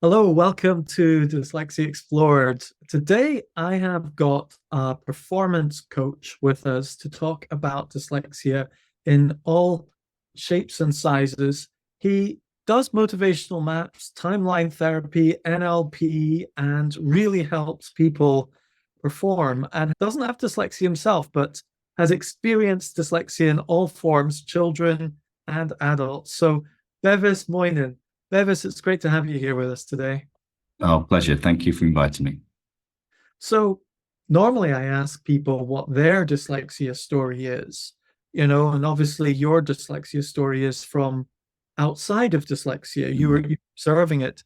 Hello, welcome to Dyslexia Explored. Today, I have got a performance coach with us to talk about dyslexia in all shapes and sizes. He does motivational maps, timeline therapy, NLP, and really helps people perform. And doesn't have dyslexia himself, but has experienced dyslexia in all forms, children and adults. So, Bevis Moynan. Bevis, it's great to have you here with us today. Oh, pleasure. Thank you for inviting me. So, normally I ask people what their dyslexia story is, and obviously your dyslexia story is from outside of dyslexia. You were observing it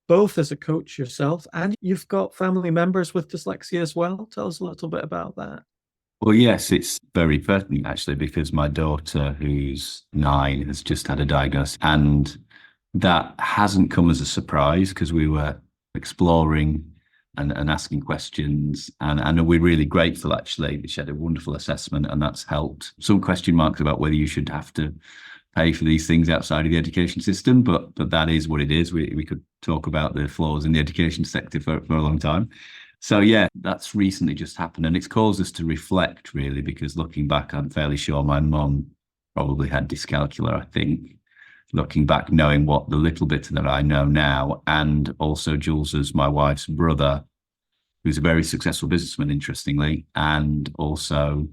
both as a coach yourself and you've got family members with dyslexia as well. Tell us a little bit about that. Well, yes, it's very pertinent actually, because my daughter, who's 9, has just had a diagnosis, and that hasn't come as a surprise because we were exploring and asking questions, and we're really grateful actually. She had a wonderful assessment, and that's helped. Some question marks about whether you should have to pay for these things outside of the education system, but that is what it is. We could talk about the flaws in the education sector for a long time. So yeah, that's recently just happened, and it's caused us to reflect really, because looking back, I'm fairly sure my mum probably had dyscalculia, I think. Looking back, knowing what the little bit that I know now, and also Jules is my wife's brother, who's a very successful businessman, interestingly, and also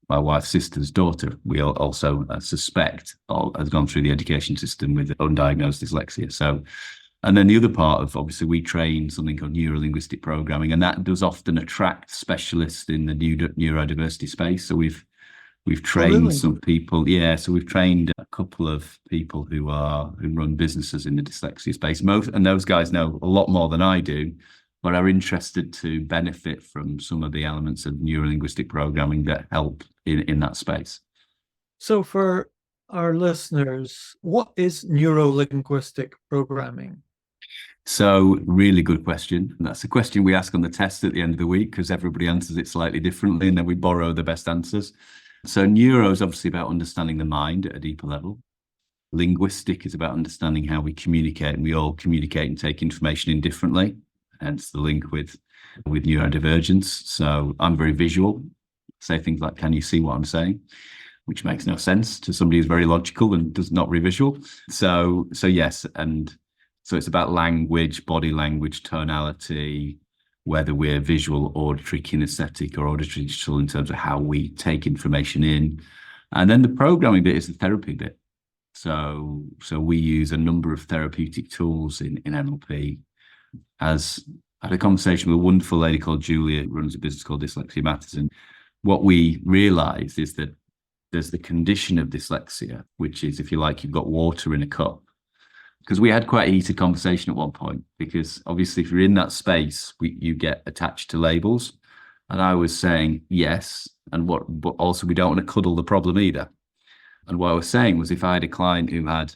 my wife's sister's daughter. We also suspect has gone through the education system with undiagnosed dyslexia. So, and then the other part of, obviously, we train something called Neuro-Linguistic Programming, and that does often attract specialists in the neurodiversity space. So we've trained some people. Yeah, so we've trained a couple of people who run businesses in the dyslexia space. And those guys know a lot more than I do, but are interested to benefit from some of the elements of neuro-linguistic programming that help in that space. So for our listeners, what is neuro-linguistic programming? So really good question. That's a question we ask on the test at the end of the week, because everybody answers it slightly differently, and then we borrow the best answers. So neuro is obviously about understanding the mind at a deeper level. Linguistic is about understanding how we communicate, and we all communicate and take information in differently, hence the link with neurodivergence. So I'm very visual. Say things like, "Can you see what I'm saying?" Which makes no sense to somebody who's very logical and does not very visual. So yes, and so it's about language, body language, tonality, whether we're visual, auditory, kinesthetic, or auditory digital in terms of how we take information in. And then the programming bit is the therapy bit. So we use a number of therapeutic tools in NLP. As I had a conversation with a wonderful lady called Julia, who runs a business called Dyslexia Matters. And what we realized is that there's the condition of dyslexia, which is, if you like, you've got water in a cup. Because we had quite a heated conversation at one point, because obviously if you're in that space, you get attached to labels. And I was saying, yes, but also we don't want to cuddle the problem either. And what I was saying was, if I had a client who had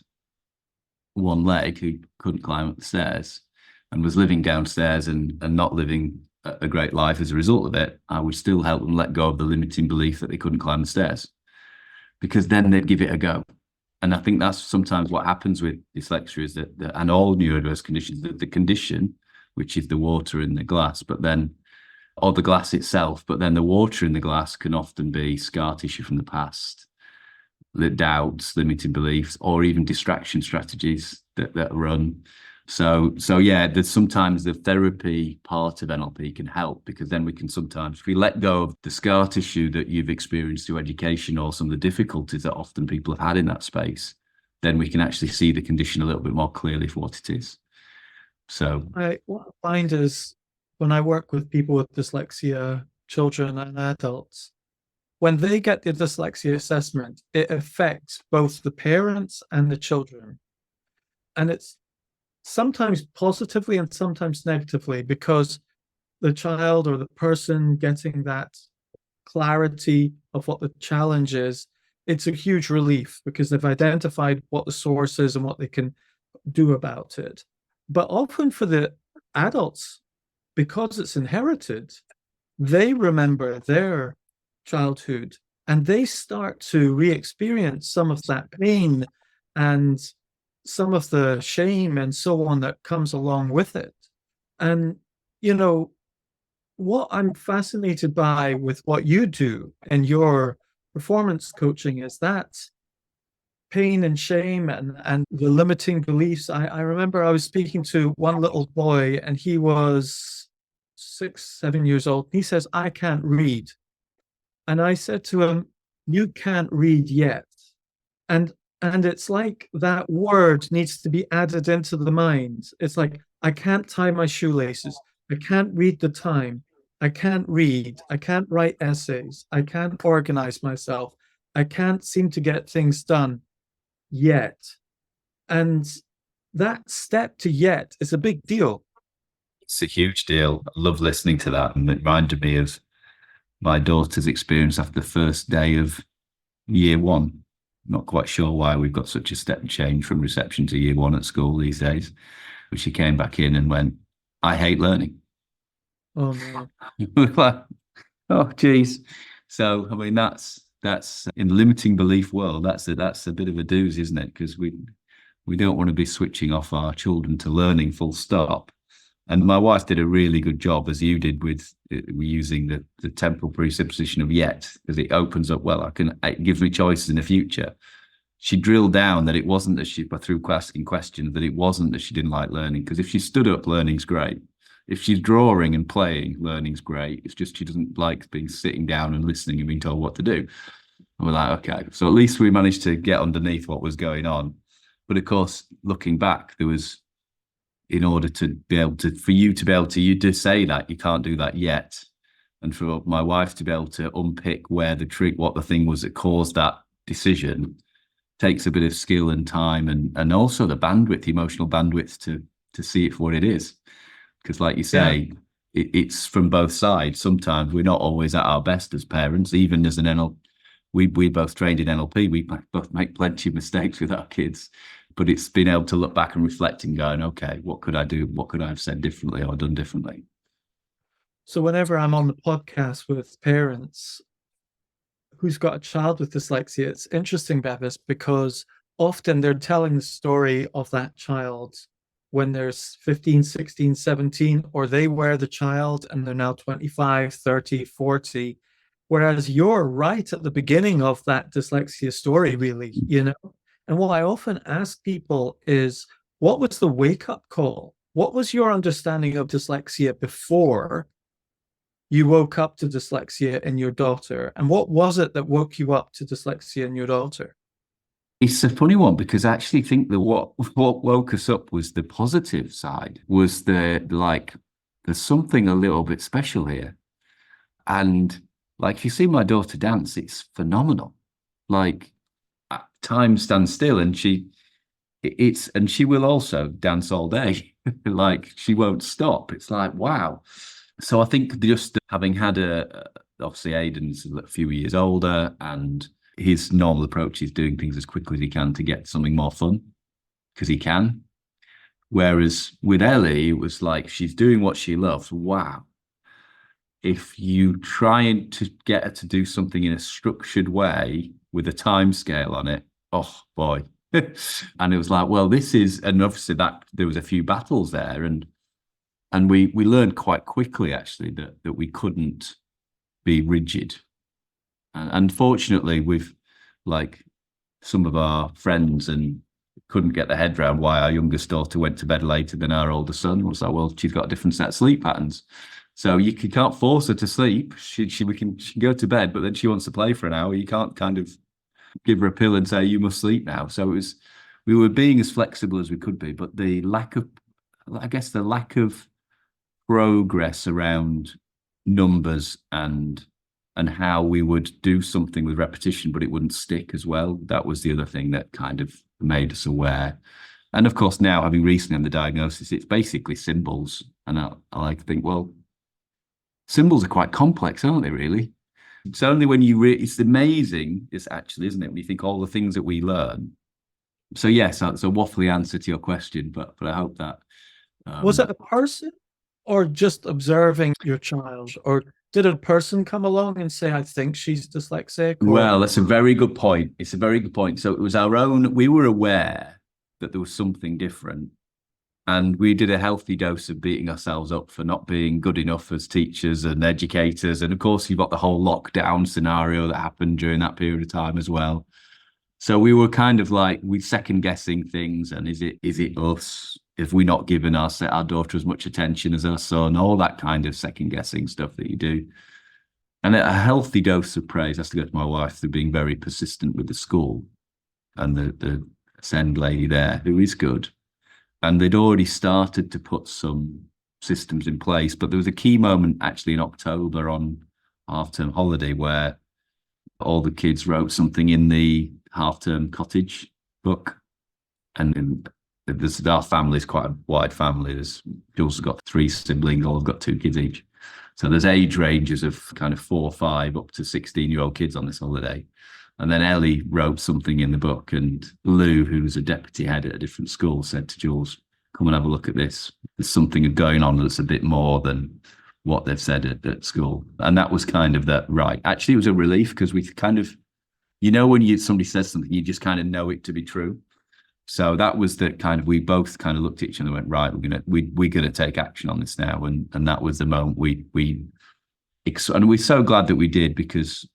one leg, who couldn't climb up the stairs and was living downstairs and not living a great life as a result of it, I would still help them let go of the limiting belief that they couldn't climb the stairs, because then they'd give it a go. And I think that's sometimes what happens with dyslexia, is that and all neurodiverse conditions, that the condition, which is the water in the glass, or the glass itself, but then the water in the glass can often be scar tissue from the past, the doubts, limiting beliefs, or even distraction strategies that run. So yeah, there's sometimes the therapy part of NLP can help, because then we can sometimes, if we let go of the scar tissue that you've experienced through education, or some of the difficulties that often people have had in that space, then we can actually see the condition a little bit more clearly for what it is. So What I find is, when I work with people with dyslexia, children and adults, when they get the dyslexia assessment, it affects both the parents and the children. And it's sometimes positively and sometimes negatively, because the child or the person getting that clarity of what the challenge is, it's a huge relief, because they've identified what the source is and what they can do about it. But often for the adults, because it's inherited, they remember their childhood and they start to re-experience some of that pain and some of the shame and so on that comes along with it. And, you know, what I'm fascinated by with what you do and your performance coaching is that pain and shame and the limiting beliefs. I remember I was speaking to one little boy and he was 6, 7 years old. He says, I can't read. And I said to him, you can't read yet. And and it's like that word needs to be added into the mind. It's like, I can't tie my shoelaces. I can't read the time. I can't read. I can't write essays. I can't organize myself. I can't seem to get things done yet. And that step to yet is a big deal. It's a huge deal. I love listening to that. And it reminded me of my daughter's experience after the first day of year one. Not quite sure why we've got such a step change from reception to year one at school these days. But she came back in and went, I hate learning. Oh, no. Like, oh, geez. So, I mean, that's in limiting belief world, that's a bit of a doozy, isn't it? Because we don't want to be switching off our children to learning full stop. And my wife did a really good job, as you did, with using the temporal presupposition of yet, because it opens up, well, it gives me choices in the future. She drilled down that it wasn't that she, through asking questions, that it wasn't that she didn't like learning, because if she stood up, learning's great. If she's drawing and playing, learning's great. It's just she doesn't like sitting down and listening and being told what to do. And we're like, okay, so at least we managed to get underneath what was going on. But of course, looking back, there was, in order to be able to, for you to be able to, you to say that you can't do that yet, and for my wife to be able to unpick where the trick, what the thing was that caused that decision, takes a bit of skill and time, and also the bandwidth, the emotional bandwidth to see it for what it is. Because like you say, it's from both sides. Sometimes we're not always at our best as parents, even as an NLP. We both trained in NLP. We both make plenty of mistakes with our kids. But it's been able to look back and reflect and going, okay, what could I do? What could I have said differently or done differently? So whenever I'm on the podcast with parents who's got a child with dyslexia, it's interesting, Bevis, because often they're telling the story of that child when they're 15, 16, 17, or they were the child and they're now 25, 30, 40. Whereas you're right at the beginning of that dyslexia story, really, you know? And what I often ask people is, what was the wake-up call? What was your understanding of dyslexia before you woke up to dyslexia in your daughter? And what was it that woke you up to dyslexia in your daughter? It's a funny one, because I actually think that what woke us up was the positive side, was there's something a little bit special here. And like, if you see my daughter dance, it's phenomenal. Like, time stands still, and she will also dance all day. Like, she won't stop. It's like, wow. So I think just having had obviously Aiden's a few years older, and his normal approach is doing things as quickly as he can to get something more fun, because he can. Whereas with Ellie, it was like, she's doing what she loves. Wow. If you try to get her to do something in a structured way with a time scale on it, oh boy. And it was like, well, this is, and obviously that there was a few battles there, and we learned quite quickly actually that we couldn't be rigid. And unfortunately, with like some of our friends, and couldn't get their head around why our youngest daughter went to bed later than our older son. It was like, well, she's got a different set of sleep patterns. So you can't force her to sleep. She can go to bed, but then she wants to play for an hour. You can't kind of give her a pill and say, you must sleep now. So we were being as flexible as we could be, but the lack of progress around numbers and how we would do something with repetition, but it wouldn't stick as well. That was the other thing that kind of made us aware. And of course, now having recently on the diagnosis, it's basically symbols. And I like to think, well, symbols are quite complex, aren't they, really? It's only when it's amazing, it's actually, isn't it, when you think all the things that we learn. So yes, that's a waffly answer to your question, but I hope that. Was it a person, or just observing your child? Or did a person come along and say, I think she's dyslexic? Well, that's a very good point. It's a very good point. So it was our own, we were aware that there was something different. And we did a healthy dose of beating ourselves up for not being good enough as teachers and educators. And of course, you've got the whole lockdown scenario that happened during that period of time as well. So we were kind of like, we second guessing things. And is it us? Have we not given our daughter as much attention as our son? All that kind of second guessing stuff that you do. And a healthy dose of praise has to go to my wife for being very persistent with the school and the SEND lady there, who is good. And they'd already started to put some systems in place. But there was a key moment actually in October on half-term holiday where all the kids wrote something in the half-term cottage book. And our family's quite a wide family. Jules has got 3 siblings, all have got 2 kids each. So there's age ranges of kind of 4 or 5 up to 16-year-old kids on this holiday. And then Ellie wrote something in the book, and Lou, who's a deputy head at a different school, said to Jules, come and have a look at this. There's something going on that's a bit more than what they've said at school. And that was kind of that, right. Actually, it was a relief because we kind of, when somebody says something, you just kind of know it to be true. So that was the kind of, we both kind of looked at each other and went, right, we're gonna take action on this now. And that was the moment and we're so glad that we did, because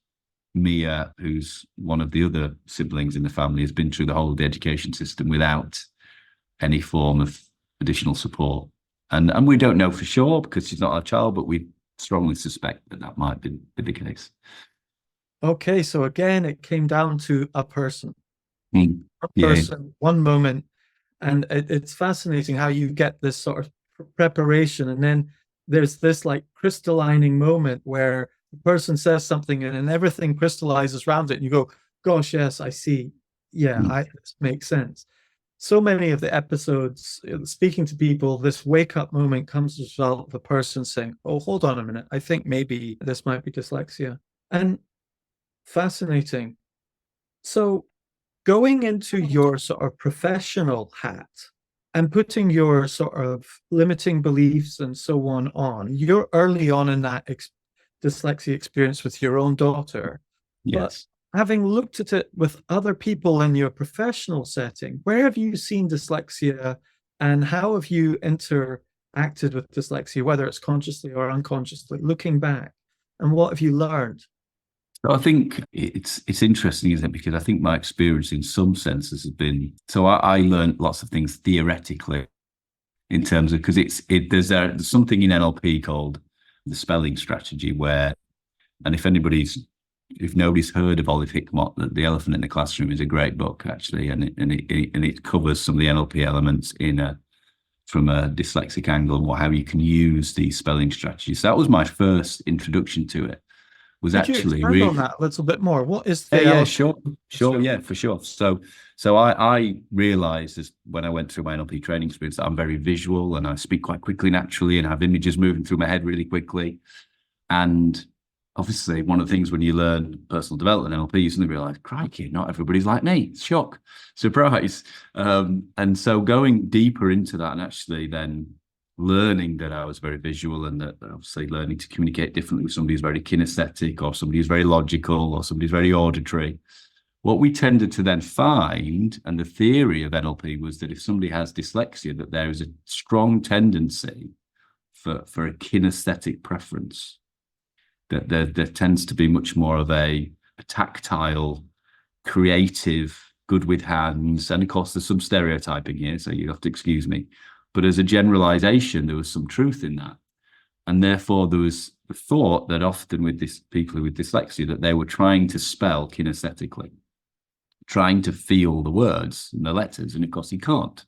Mia, who's one of the other siblings in the family, has been through the whole of the education system without any form of additional support. And we don't know for sure because she's not our child, but we strongly suspect that might be the case. Okay, so again, it came down to a person. Mm. A person, one moment. And it's fascinating how you get this sort of preparation, and then there's this like crystallining moment where the person says something and then everything crystallizes around it and you go, gosh, yes, I see. Yeah, this makes sense. So many of the episodes, speaking to people, this wake-up moment comes as a result of a person saying, oh, hold on a minute, I think maybe this might be dyslexia. And fascinating. So going into your sort of professional hat and putting your sort of limiting beliefs and so on, you're early on in that dyslexia experience with your own daughter. Yes. But having looked at it with other people in your professional setting, where have you seen dyslexia and how have you interacted with dyslexia, whether it's consciously or unconsciously, looking back? And what have you learned? I think it's interesting, isn't it? Because I think my experience in some senses has been, so I learned lots of things theoretically in terms of, because there's something in NLP called the spelling strategy where, and if nobody's heard of Olive Hickmott, The Elephant in the Classroom is a great book actually, and it covers some of the NLP elements from a dyslexic angle and how you can use these spelling strategies. So that was my first introduction to it. Was Could actually you expand on that a little bit more? What is the sure, yeah, for sure. So I realized as when I went through my NLP training experience that I'm very visual and I speak quite quickly naturally and have images moving through my head really quickly. And obviously one of the things when you learn personal development NLP, you suddenly realize, crikey, not everybody's like me. Shock, surprise. And so going deeper into that and actually then learning that I was very visual and that obviously learning to communicate differently with somebody who's very kinesthetic or somebody who's very logical or somebody who's very auditory. What we tended to then find, and the theory of NLP was that if somebody has dyslexia, that there is a strong tendency for a kinesthetic preference, that there tends to be much more of a tactile, creative, good with hands. And of course, there's some stereotyping here, so you have to excuse me. But as a generalization, there was some truth in that. And therefore, there was the thought that often with people with dyslexia, that they were trying to spell kinesthetically, trying to feel the words and the letters. And of course, you can't.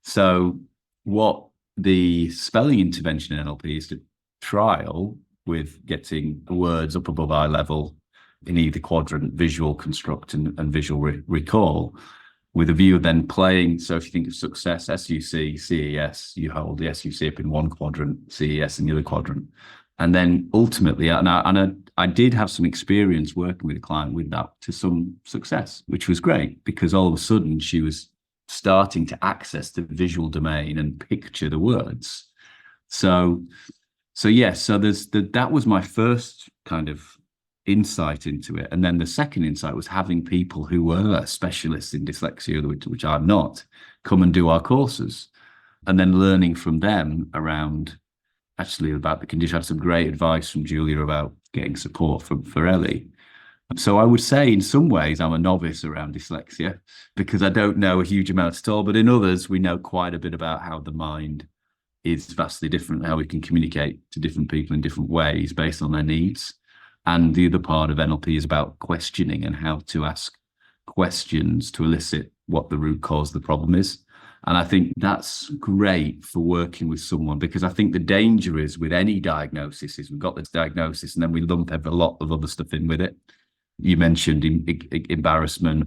So what the spelling intervention in NLP is to trial with getting words up above eye level in either quadrant, visual construct and visual recall, with a view of then playing. So if you think of success, SUC, CES, you hold the SUC up in one quadrant, CES in the other quadrant. And then ultimately, I did have some experience working with a client with that to some success, which was great because all of a sudden she was starting to access the visual domain and picture the words. So yes, so that was my first kind of insight into it. And then the second insight was having people who were specialists in dyslexia, which I'm not, come and do our courses, and then learning from them around actually about the condition. I had some great advice from Julia about getting support for Ellie. So I would say in some ways I'm a novice around dyslexia because I don't know a huge amount at all, but in others we know quite a bit about how the mind is vastly different, how we can communicate to different people in different ways based on their needs. And the other part of NLP is about questioning and how to ask questions to elicit what the root cause of the problem is. And I think that's great for working with someone, because I think the danger is with any diagnosis is we've got this diagnosis and then we lump a lot of other stuff in with it. You mentioned embarrassment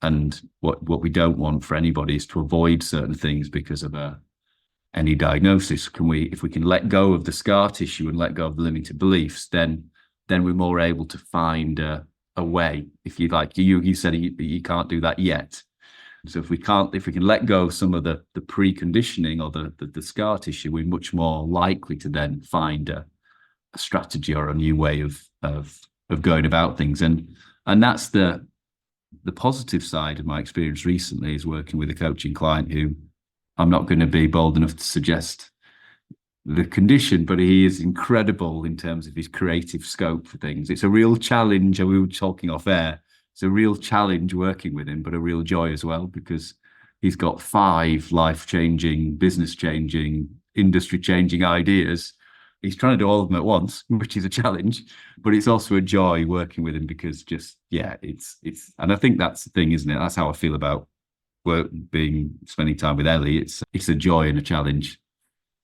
and what we don't want for anybody is to avoid certain things because of any diagnosis. If we can let go of the scar tissue and let go of the limiting beliefs, then we're more able to find a way. If you like, you said you can't do that yet. So if we can let go of some of the preconditioning or the scar tissue, we're much more likely to then find a strategy or a new way of going about things. And that's the positive side of my experience recently, is working with a coaching client who I'm not going to be bold enough to suggest the condition, but he is incredible in terms of his creative scope for things. It's a real challenge, and we were talking off air, it's a real challenge working with him, but a real joy as well, because he's got 5 life-changing, business-changing, industry-changing ideas. He's trying to do all of them at once, which is a challenge, but it's also a joy working with him because and I think that's the thing, isn't it? That's how I feel about spending time with Ellie. It's a joy and a challenge.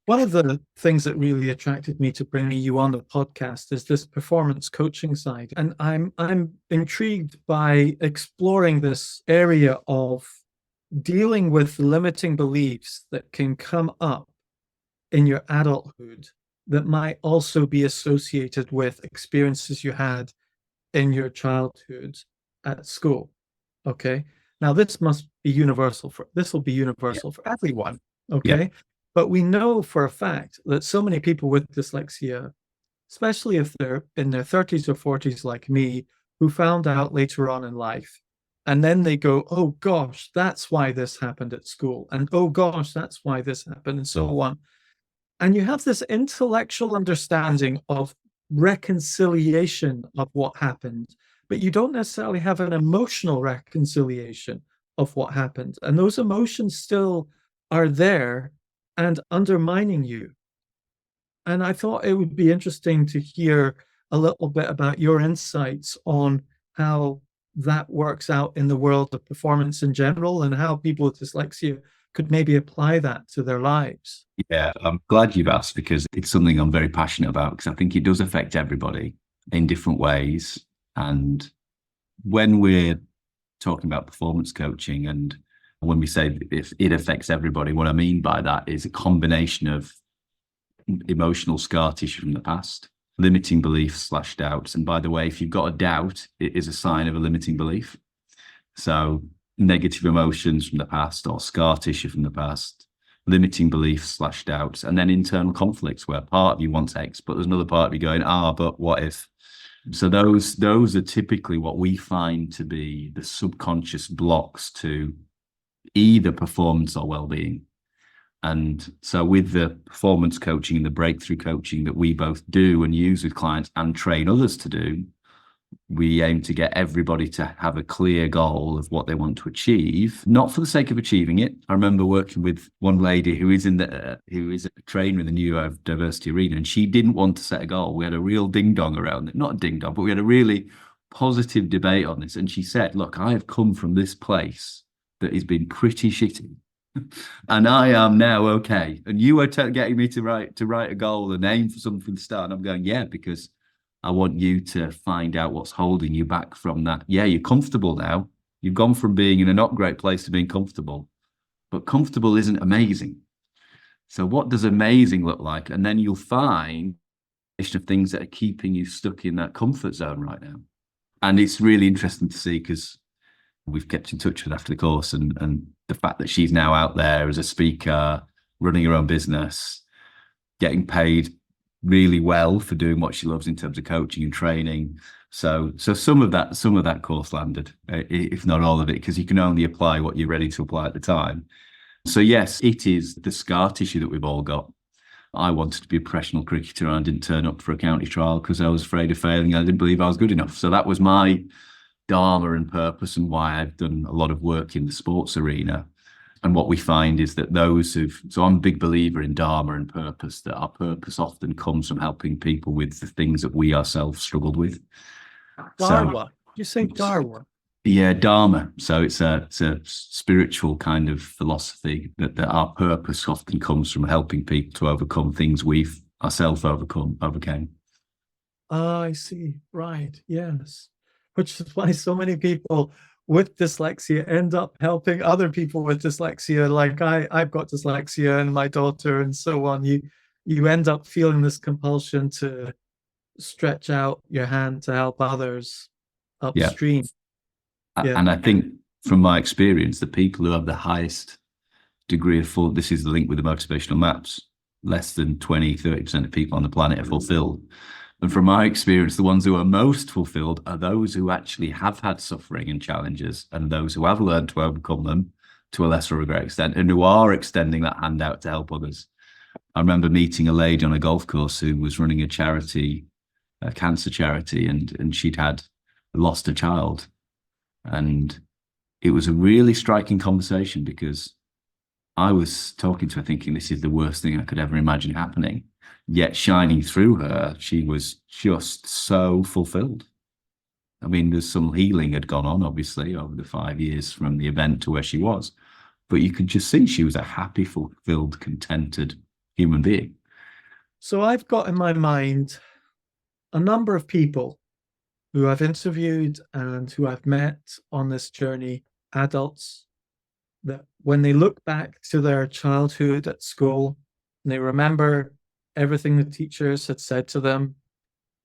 One of the things that really attracted me to bringing you on the podcast is this performance coaching side. And I'm intrigued by exploring this area of dealing with limiting beliefs that can come up in your adulthood that might also be associated with experiences you had in your childhood at school. Okay. Now this will be universal for everyone. Okay. Yeah. But we know for a fact that so many people with dyslexia, especially if they're in their 30s or 40s like me, who found out later on in life, and then they go, oh gosh, that's why this happened at school, and oh gosh, that's why this happened, and so on. And you have this intellectual understanding of reconciliation of what happened, but you don't necessarily have an emotional reconciliation of what happened. And those emotions still are there and undermining you. And I thought it would be interesting to hear a little bit about your insights on how that works out in the world of performance in general, and how people with dyslexia could maybe apply that to their lives. Yeah, I'm glad you've asked, because it's something I'm very passionate about, because I think it does affect everybody in different ways. And when we're talking about performance coaching, and when we say if it affects everybody, what I mean by that is a combination of emotional scar tissue from the past, limiting beliefs / doubts. And by the way, if you've got a doubt, it is a sign of a limiting belief. So negative emotions from the past or scar tissue from the past, limiting beliefs / doubts, and then internal conflicts where part of you wants X, but there's another part of you going, but what if? So those are typically what we find to be the subconscious blocks to either performance or well-being. And so with the performance coaching and the breakthrough coaching that we both do and use with clients and train others to do, we aim to get everybody to have a clear goal of what they want to achieve, not for the sake of achieving it. I remember working with one lady who is a trainer in the neurodiversity arena, and she didn't want to set a goal. We had a real ding-dong around it. Not a ding-dong, but we had a really positive debate on this. And she said, look, I have come from this place that has been pretty shitty, and I am now okay. And you were getting me to write a goal and aim for something to start. And I'm going, yeah, because I want you to find out what's holding you back from that. Yeah, you're comfortable now. You've gone from being in a not great place to being comfortable, but comfortable isn't amazing. So what does amazing look like? And then you'll find a list of things that are keeping you stuck in that comfort zone right now. And it's really interesting to see, because we've kept in touch with after the course, and the fact that she's now out there as a speaker, running her own business, getting paid really well for doing what she loves in terms of coaching and training, So some of that course landed, if not all of it, because you can only apply what you're ready to apply at the time. So yes, it is the scar tissue that we've all got. I wanted to be a professional cricketer and I didn't turn up for a county trial because I was afraid of failing. I didn't believe I was good enough. So that was my dharma and purpose, and why I've done a lot of work in the sports arena. And what we find is that so I'm a big believer in dharma and purpose, that our purpose often comes from helping people with the things that we ourselves struggled with. Dharma. You say dharma? Yeah, dharma. So it's a spiritual kind of philosophy that our purpose often comes from helping people to overcome things we've ourselves overcame. Oh, I see. Right. Yes. Which is why so many people with dyslexia end up helping other people with dyslexia. Like I've got dyslexia and my daughter and so on. You end up feeling this compulsion to stretch out your hand to help others upstream. Yeah. And I think from my experience, the people who have the highest degree of this is the link with the motivational maps, less than 20-30% of people on the planet are fulfilled. And from my experience, the ones who are most fulfilled are those who actually have had suffering and challenges, and those who have learned to overcome them to a lesser or greater extent, and who are extending that hand out to help others. I remember meeting a lady on a golf course who was running a charity, a cancer charity, and she'd had lost a child. And it was a really striking conversation, because I was talking to her thinking this is the worst thing I could ever imagine happening. Yet shining through her, she was just so fulfilled. I mean, there's some healing had gone on, obviously, over the 5 years from the event to where she was. But you could just see she was a happy, fulfilled, contented human being. So I've got in my mind a number of people who I've interviewed and who I've met on this journey, adults, that when they look back to their childhood at school, they remember everything the teachers had said to them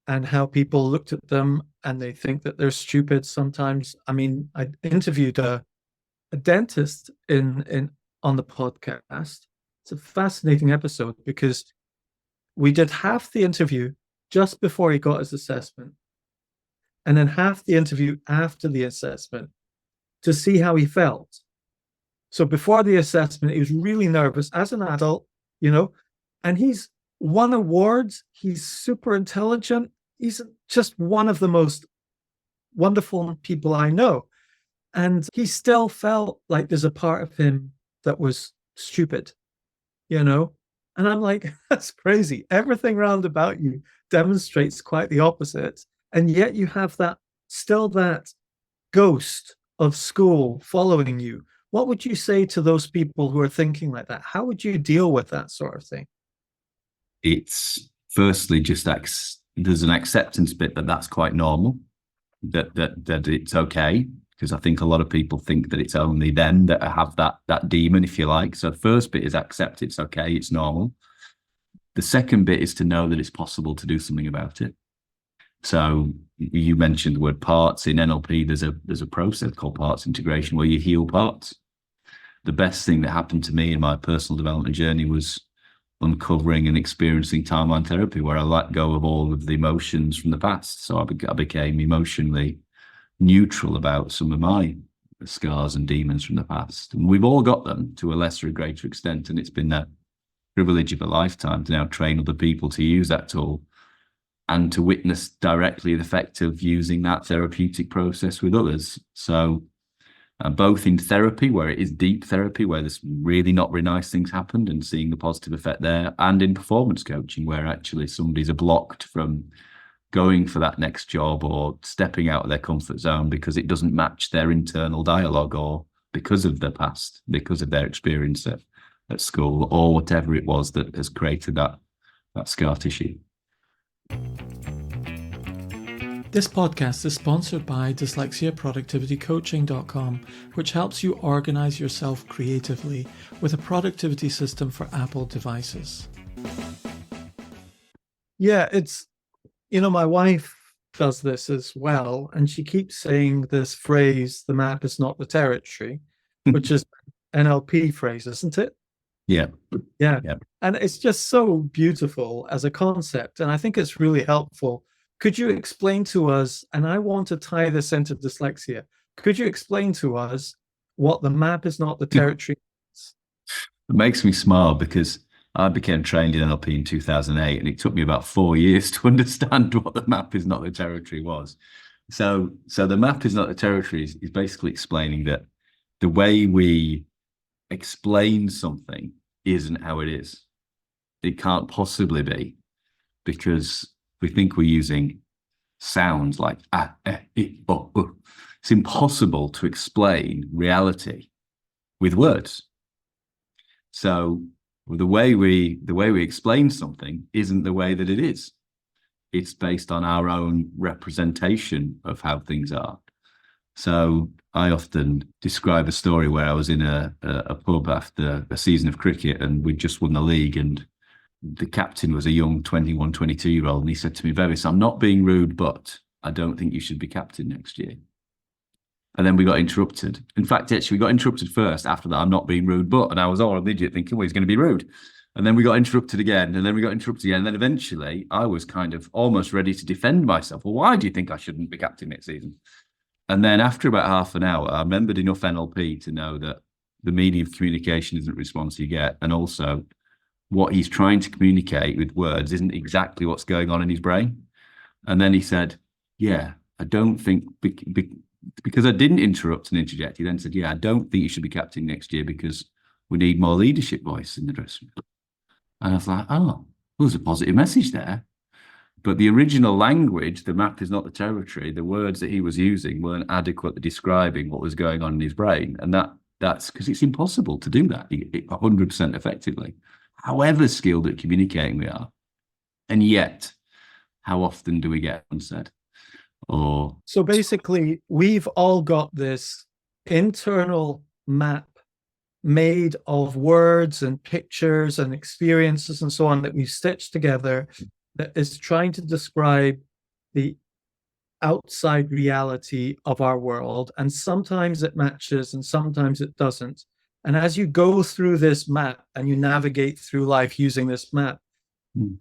and how people looked at them and they think that they're stupid sometimes. I mean, I interviewed a dentist on the podcast. It's a fascinating episode because we did half the interview just before he got his assessment, and then half the interview after the assessment to see how he felt. So before the assessment, he was really nervous as an adult, and he's won awards. He's super intelligent. He's just one of the most wonderful people I know. And he still felt like there's a part of him that was stupid, And I'm like, that's crazy. Everything round about you demonstrates quite the opposite. And yet you have that ghost of school following you. What would you say to those people who are thinking like that? How would you deal with that sort of thing? It's firstly just there's an acceptance bit that that's quite normal, that it's okay, because I think a lot of people think that it's only them that have that demon, if you like. So the first bit is accept it's okay, it's normal. The second bit is to know that it's possible to do something about it. So you mentioned the word parts. In NLP, there's a process called parts integration where you heal parts. The best thing that happened to me in my personal development journey was uncovering and experiencing timeline therapy, where I let go of all of the emotions from the past. So I became emotionally neutral about some of my scars and demons from the past. And we've all got them to a lesser or greater extent. And it's been that privilege of a lifetime to now train other people to use that tool and to witness directly the effect of using that therapeutic process with others. So both in therapy, where it is deep therapy, where there's really not very nice things happened, and seeing the positive effect there, and in performance coaching, where actually somebody's blocked from going for that next job or stepping out of their comfort zone because it doesn't match their internal dialogue, or because of their past, because of their experience at school, or whatever it was that has created that scar tissue. This podcast is sponsored by dyslexiaproductivitycoaching.com, which helps you organize yourself creatively with a productivity system for Apple devices. Yeah, it's, my wife does this as well, and she keeps saying this phrase, the map is not the territory, which is NLP phrase, isn't it? Yeah. And it's just so beautiful as a concept. And I think it's really helpful could you explain to us, and I want to tie this into dyslexia, could you explain to us what the map is not the territory is? It makes me smile because I became trained in NLP in 2008, and it took me about 4 years to understand what the map is not the territory was. So the map is not the territory is basically explaining that the way we explain something isn't how it is. It can't possibly be, because we think we're using sounds like ah, eh, oh, oh. It's impossible to explain reality with words. So the way we explain something isn't the way that it is. It's based on our own representation of how things are. So I often describe a story where I was in a pub after a season of cricket, and we'd just won the league, and the captain was a young 21, 22-year-old, and he said to me, "Bevis, I'm not being rude, but I don't think you should be captain next year." And then we got interrupted. In fact, actually, we got interrupted first after that, "I'm not being rude, but," and I was all an idiot thinking, well, he's going to be rude. And then we got interrupted again, and then we got interrupted again. And then eventually I was kind of almost ready to defend myself. Well, why do you think I shouldn't be captain next season? And then after about half an hour, I remembered enough NLP to know that the meaning of communication isn't the response you get. And also what he's trying to communicate with words isn't exactly what's going on in his brain. And then he said, "Yeah, I don't think," because I didn't interrupt and interject, he then said, "Yeah, I don't think you should be captain next year because we need more leadership voice in the dressing room." And I was like, oh, there's a positive message there. But the original language, the map is not the territory, the words that he was using weren't adequately describing what was going on in his brain. And that's because it's impossible to do that 100% effectively, however skilled at communicating we are. And yet, how often do we get unsaid? Or So basically, we've all got this internal map made of words and pictures and experiences and so on that we've stitched together that is trying to describe the outside reality of our world. And sometimes it matches and sometimes it doesn't. And as you go through this map and you navigate through life using this map,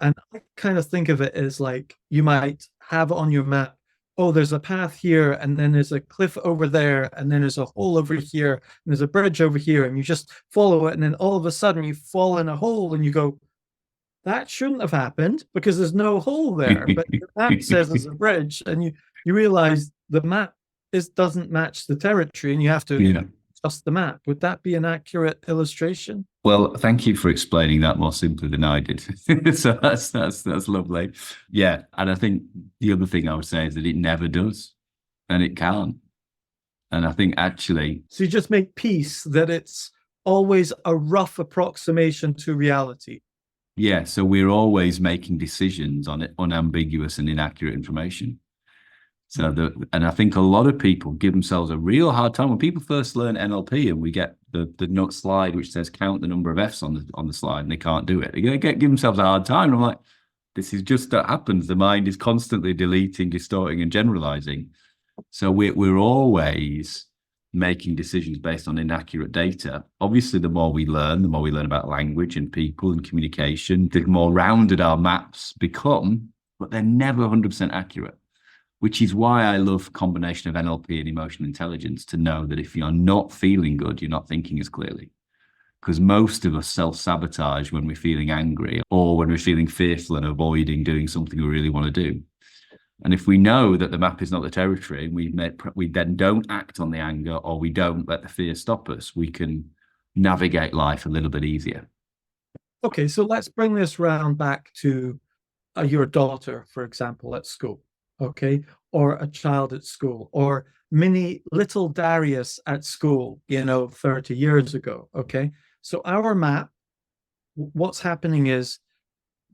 and I kind of think of it as like you might have on your map, oh, there's a path here, and then there's a cliff over there, and then there's a hole over here, and there's a bridge over here, and you just follow it, and then all of a sudden you fall in a hole, and you go, that shouldn't have happened because there's no hole there. But the map says there's a bridge, and you realize the map doesn't match the territory, and you have to adjust the map. Would that be an accurate illustration? Well, thank you for explaining that more simply than I did. So that's lovely. Yeah, and I think the other thing I would say is that it never does, and it can't. And I think actually, so you just make peace that it's always a rough approximation to reality. Yeah, so we're always making decisions on unambiguous and inaccurate information. So and I think a lot of people give themselves a real hard time when people first learn NLP, and we get the note slide which says count the number of F's on the slide, and they can't do it. They give themselves a hard time. And I'm like, this is just that happens. The mind is constantly deleting, distorting, and generalizing. So we're always making decisions based on inaccurate data. Obviously, the more we learn about language and people and communication, the more rounded our maps become, but they're never 100% accurate. Which is why I love a combination of NLP and emotional intelligence, to know that if you're not feeling good, you're not thinking as clearly. Because most of us self-sabotage when we're feeling angry or when we're feeling fearful and avoiding doing something we really want to do. And if we know that the map is not the territory, we then don't act on the anger, or we don't let the fear stop us, we can navigate life a little bit easier. Okay, so let's bring this round back to your daughter, for example, at school. Okay, or a child at school, or mini little Darius at school, 30 years ago. Okay, so our map, what's happening is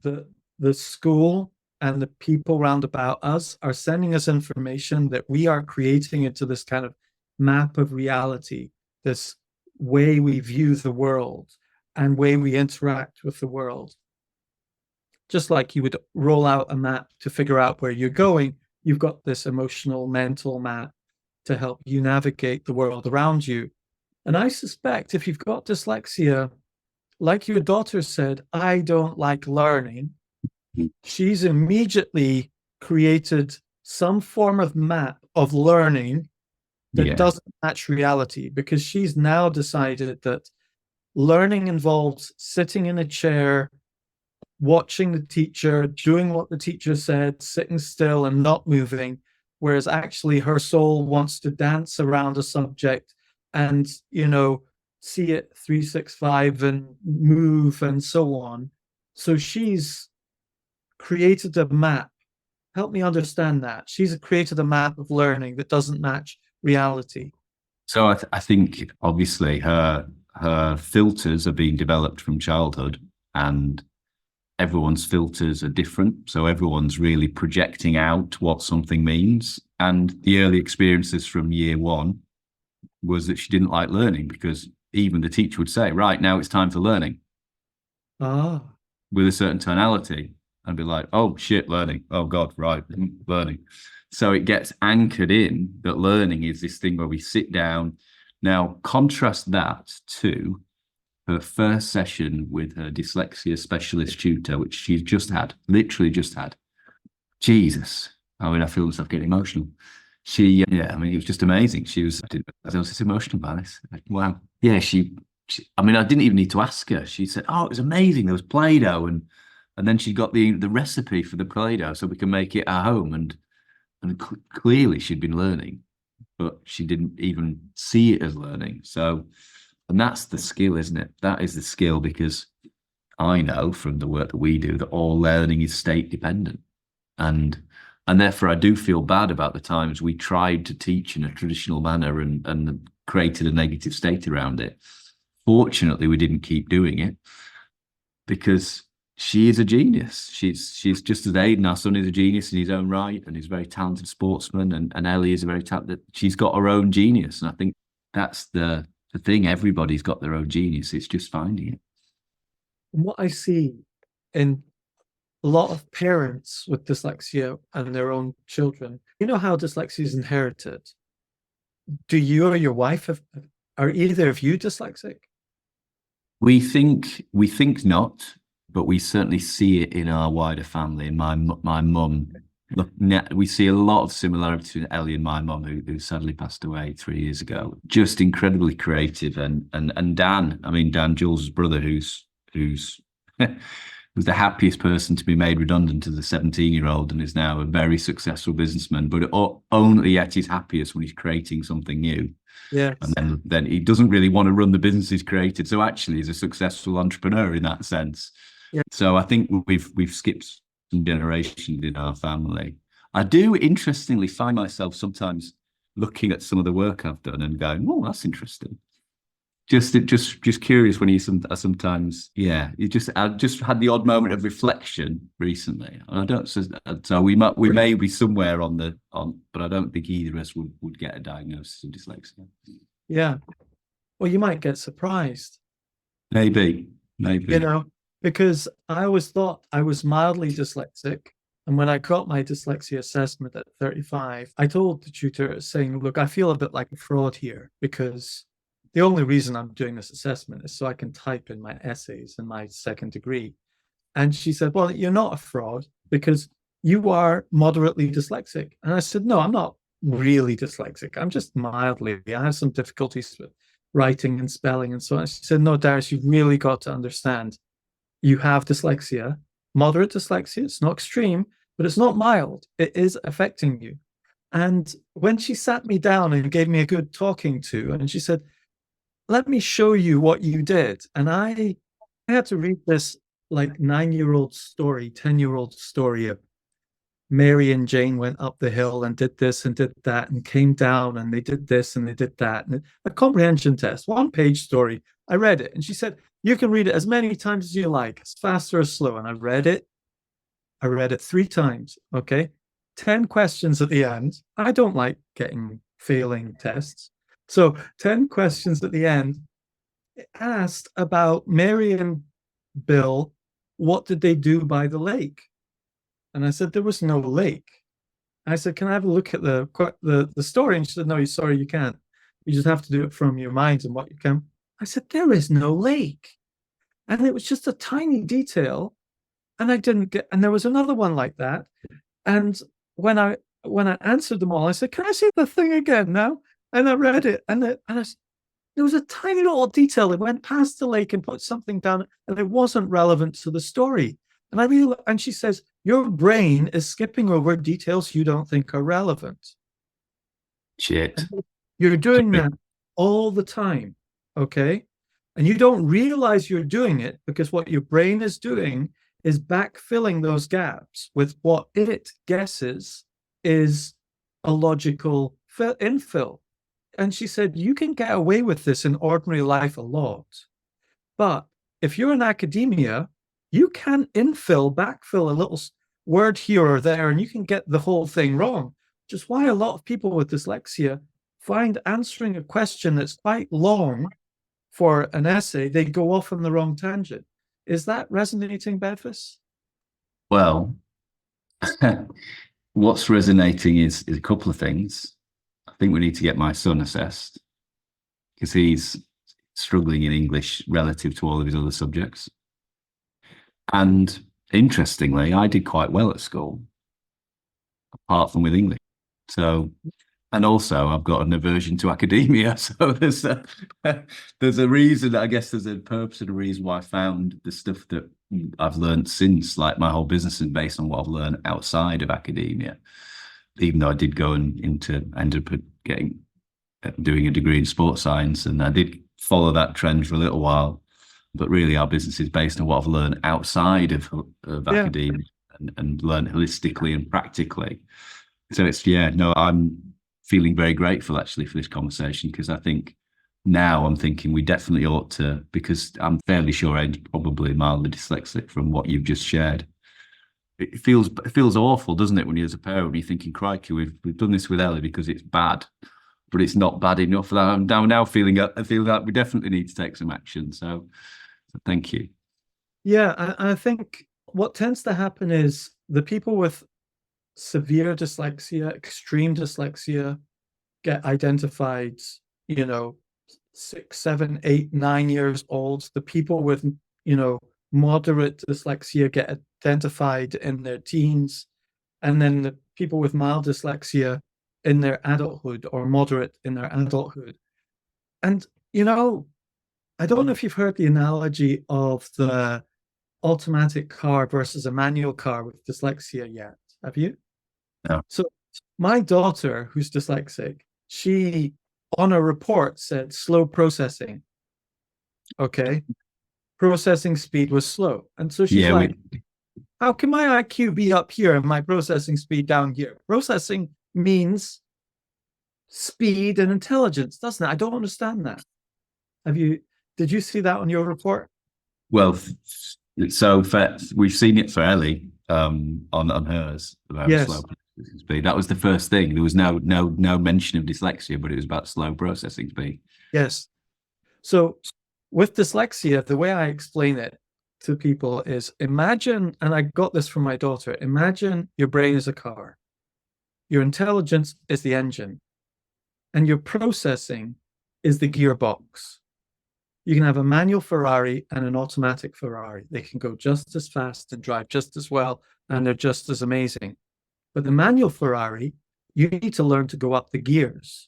the school and the people round about us are sending us information that we are creating into this kind of map of reality, this way we view the world and way we interact with the world. Just like you would roll out a map to figure out where you're going, you've got this emotional, mental map to help you navigate the world around you. And I suspect if you've got dyslexia, like your daughter said, I don't like learning, she's immediately created some form of map of learning that Yeah. doesn't match reality, because she's now decided that learning involves sitting in a chair, watching the teacher, doing what the teacher said, sitting still and not moving, whereas actually her soul wants to dance around a subject and, see it 365 and move and so on. So she's created a map. Help me understand that. She's created a map of learning that doesn't match reality. So I think obviously her filters are being developed from childhood, and everyone's filters are different. So everyone's really projecting out what something means. And the early experiences from year one was that she didn't like learning, because even the teacher would say, right, now it's time for learning. Ah. With a certain tonality, and be like, oh shit, learning. Oh God, right, learning. So it gets anchored in that learning is this thing where we sit down. Now, contrast that to her first session with her dyslexia specialist tutor, which she's just had, literally just had. Jesus. I mean, I feel myself getting emotional. I mean, it was just amazing. I was just emotional about this. Wow. Yeah, I mean, I didn't even need to ask her. She said, oh, it was amazing. There was Play-Doh, and then she got the recipe for the Play-Doh so we can make it at home. And clearly she'd been learning, but she didn't even see it as learning. So, and that's the skill, isn't it? That is the skill, because I know from the work that we do that all learning is state dependent. And therefore I do feel bad about the times we tried to teach in a traditional manner and created a negative state around it. Fortunately, we didn't keep doing it, because she is a genius. She's just as Aidan, our son, is a genius in his own right, and he's a very talented sportsman, and Ellie is a very talented. She's got her own genius, and I think that's the thing. Everybody's got their own genius. It's just finding it. And what I see in a lot of parents with dyslexia and their own children, you know how dyslexia is inherited. Do you or your wife are either of you dyslexic? We think not, but we certainly see it in our wider family. My mum, look, we see a lot of similarity between Ellie and my mum, who sadly passed away 3 years ago. Just incredibly creative, and Dan. I mean, Dan, Jules' brother, who's was the happiest person to be made redundant as a 17-year-old, and is now a very successful businessman. But only yet he's happiest when he's creating something new. Yes. And then he doesn't really want to run the business he's created. So actually, he's a successful entrepreneur in that sense. Yeah. So I think we've skipped some generations in our family. I do interestingly find myself sometimes looking at some of the work I've done and going, "Oh, that's interesting." Just curious when you sometimes, yeah. I just had the odd moment of reflection recently, and I don't. So we may be somewhere but I don't think either of us would get a diagnosis of dyslexia. Yeah. Well, you might get surprised. Maybe. Because I always thought I was mildly dyslexic. And when I got my dyslexia assessment at 35, I told the tutor, saying, look, I feel a bit like a fraud here, because the only reason I'm doing this assessment is so I can type in my essays in my second degree. And she said, well, you're not a fraud because you are moderately dyslexic. And I said, no, I'm not really dyslexic. I'm just mildly. I have some difficulties with writing and spelling and so on. She said, no, Darius, you've really got to understand. You have dyslexia, moderate dyslexia. It's not extreme, but it's not mild. It is affecting you. And when she sat me down and gave me a good talking to, and she said, let me show you what you did. And I had to read this like 9-year-old story, 10-year-old story of Mary and Jane went up the hill and did this and did that and came down and they did this and they did that. And a comprehension test, 1-page story. I read it and she said, you can read it as many times as you like, as fast or as slow. And I read it 3 times. Okay. 10 questions at the end. I don't like failing tests. So 10 questions at the end. It asked about Mary and Bill. What did they do by the lake? And I said, there was no lake. I said, can I have a look at the story? And she said, no, sorry, you can't. You just have to do it from your mind and what you can. I said, there is no lake. And it was just a tiny detail. And I didn't get, and there was another one like that. And when I answered them all, I said, "Can I see the thing again now?" And I read it, and there was a tiny little detail. It went past the lake and put something down, and it wasn't relevant to the story. And she says, "Your brain is skipping over details you don't think are relevant." Shit. You're doing that all the time, okay? And you don't realize you're doing it because what your brain is doing is backfilling those gaps with what it guesses is a logical infill. And she said, you can get away with this in ordinary life a lot. But if you're in academia, you can backfill a little word here or there, and you can get the whole thing wrong, which is why a lot of people with dyslexia find answering a question that's quite long for an essay, they go off on the wrong tangent. Is that resonating, Bevis? Well, what's resonating is a couple of things. I think we need to get my son assessed because he's struggling in English relative to all of his other subjects. And interestingly, I did quite well at school, apart from with English. So, and also I've got an aversion to academia. So there's a reason, I guess there's a purpose and a reason why I found the stuff that I've learned since, like my whole business is based on what I've learned outside of academia. Even though I did go ended up doing a degree in sports science, and I did follow that trend for a little while. But really, our business is based on what I've learned outside of academia and learned holistically and practically. So I'm feeling very grateful actually for this conversation, because I think now I'm thinking we definitely ought to, because I'm fairly sure I'm probably mildly dyslexic from what you've just shared. It feels awful, doesn't it, when you're as a parent, you're thinking, crikey, we've done this with Ellie because it's bad, but it's not bad enough. I'm now feeling that we definitely need to take some action. So thank you. Yeah, I think what tends to happen is the people with severe dyslexia, extreme dyslexia, get identified, 6, 7, 8, 9 years old. The people with, moderate dyslexia get identified in their teens, and then the people with mild dyslexia in their adulthood, or moderate in their adulthood. And, I don't know if you've heard the analogy of the automatic car versus a manual car with dyslexia yet. Have you? No. So my daughter, who's dyslexic, she on a report said slow processing. Okay. Processing speed was slow. And so she's how can my IQ be up here and my processing speed down here? Processing means speed and intelligence, doesn't it? I don't understand that. Did you see that on your report? Well, so we've seen it for Ellie on hers about slow processing speed. That was the first thing. There was no mention of dyslexia, but it was about slow processing speed. Yes. So with dyslexia, the way I explain it to people is, imagine, and I got this from my daughter, imagine your brain is a car, your intelligence is the engine, and your processing is the gearbox. You can have a manual Ferrari and an automatic Ferrari. They can go just as fast and drive just as well, and they're just as amazing. But the manual Ferrari, you need to learn to go up the gears.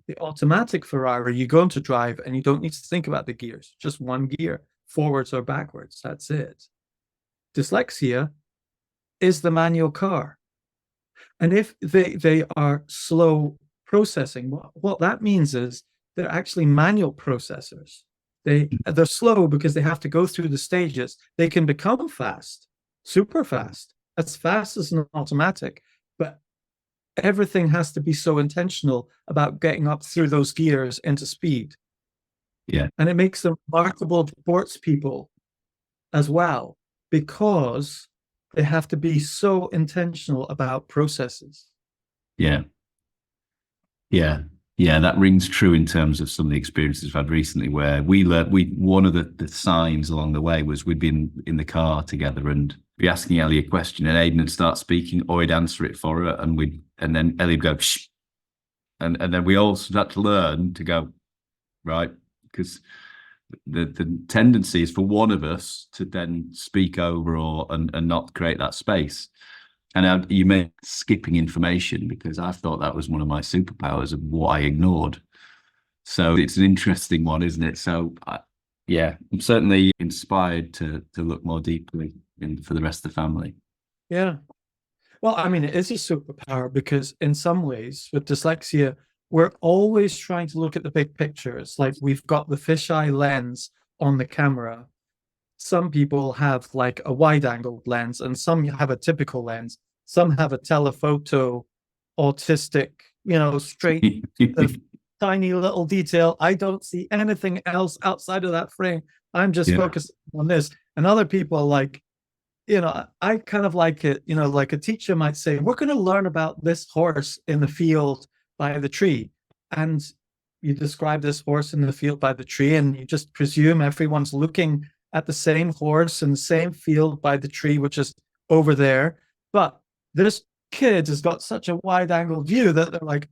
The automatic Ferrari, you go into drive and you don't need to think about the gears, just one gear, forwards or backwards. That's it. Dyslexia is the manual car. And if they are slow processing, what that means is they're actually manual processors. They're slow because they have to go through the stages. They can become fast, super fast, as fast as an automatic, but everything has to be so intentional about getting up through those gears into speed. Yeah. And it makes them remarkable sports people as well, because they have to be so intentional about processes. Yeah. That rings true in terms of some of the experiences I've had recently, where one of the signs along the way was we'd been in the car together and be asking Ellie a question, and Aidan would start speaking, or he'd answer it for her, and then Ellie would go, shh. And then we all had to learn to go, right, because the tendency is for one of us to then speak over and not create that space. And you meant skipping information, because I thought that was one of my superpowers of what I ignored. So it's an interesting one, isn't it? So yeah, I'm certainly inspired to look more deeply for the rest of the family. Yeah. Well, I mean, it is a superpower because in some ways with dyslexia, we're always trying to look at the big picture. It's like we've got the fisheye lens on the camera. Some people have like a wide angled lens and some have a typical lens. Some have a telephoto, autistic, straight, tiny little detail. I don't see anything else outside of that frame. I'm just focused on this. And other people are like, I kind of like it, like a teacher might say, we're going to learn about this horse in the field by the tree. And you describe this horse in the field by the tree, and you just presume everyone's looking at the same horse in the same field by the tree, which is over there. But this kid has got such a wide angle view that they're like,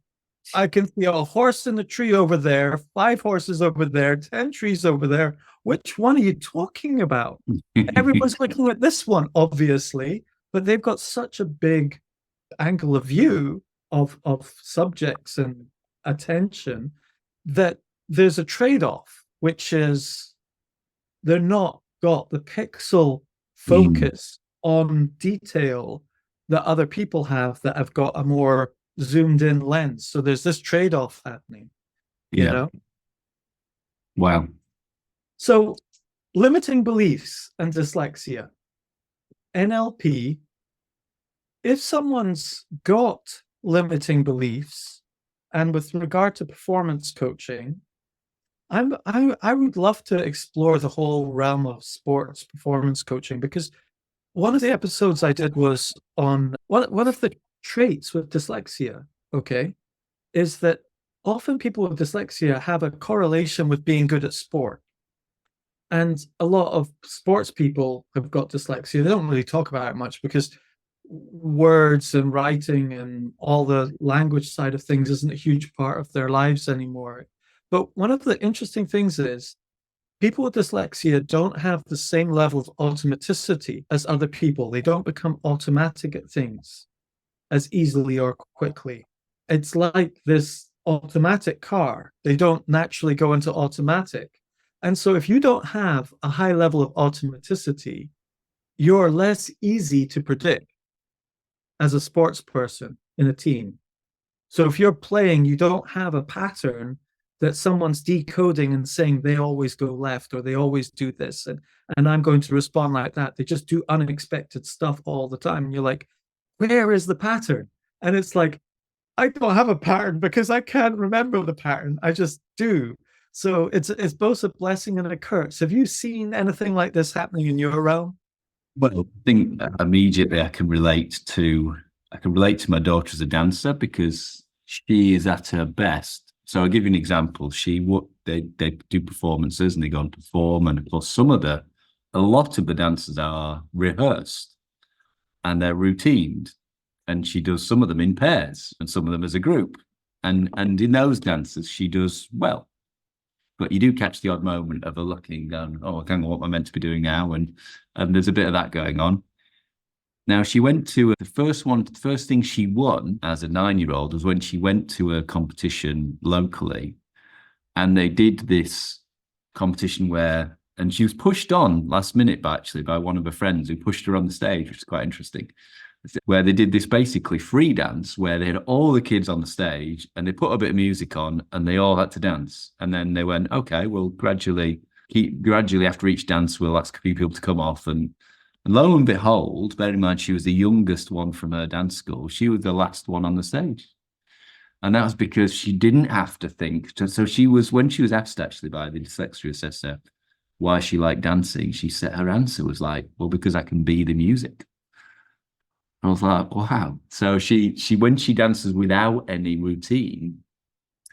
I can see a horse in the tree over there, 5 horses over there, 10 trees over there. Which one are you talking about? Everyone's looking at this one, obviously, but they've got such a big angle of view of subjects and attention that there's a trade-off, which is they're not got the pixel focus on detail that other people have that have got a more zoomed in lens. So there's this trade-off happening. Wow. So limiting beliefs and dyslexia. NLP, if someone's got limiting beliefs, and with regard to performance coaching, I would love to explore the whole realm of sports performance coaching, because one of the episodes I did was on one of the traits with dyslexia, okay, is that often people with dyslexia have a correlation with being good at sport. And a lot of sports people have got dyslexia. They don't really talk about it much because words and writing and all the language side of things isn't a huge part of their lives anymore. But one of the interesting things is people with dyslexia don't have the same level of automaticity as other people. They don't become automatic at things as easily or quickly. It's like this automatic car. They don't naturally go into automatic. And so if you don't have a high level of automaticity, you're less easy to predict as a sports person in a team. So if you're playing, you don't have a pattern that someone's decoding and saying they always go left or they always do this and I'm going to respond like that. They just do unexpected stuff all the time. And you're like, where is the pattern? And it's like, I don't have a pattern because I can't remember the pattern. I just do. So it's both a blessing and a curse. Have you seen anything like this happening in your realm? Well, I think immediately I can relate to my daughter as a dancer because she is at her best. So I'll give you an example. They do performances and they go and perform, and of course a lot of the dances are rehearsed and they're routined, and she does some of them in pairs and some of them as a group, and in those dances she does well. But you do catch the odd moment of her looking down, oh, I can't know what I'm meant to be doing now. And there's a bit of that going on. Now, she went to the first thing she won as a 9-year-old was when she went to a competition locally. And they did this competition and she was pushed on last minute by one of her friends who pushed her on the stage, which is quite interesting, where they did this basically free dance where they had all the kids on the stage and they put a bit of music on and they all had to dance. And then they went, okay, well, gradually after each dance, we'll ask people to come off. And lo and behold, bear in mind, she was the youngest one from her dance school. She was the last one on the stage. And that was because she didn't have to think. So when she was asked actually by the dyslexia assessor why she liked dancing, her answer was like, well, because I can be the music. I was like, wow. So when she dances without any routine,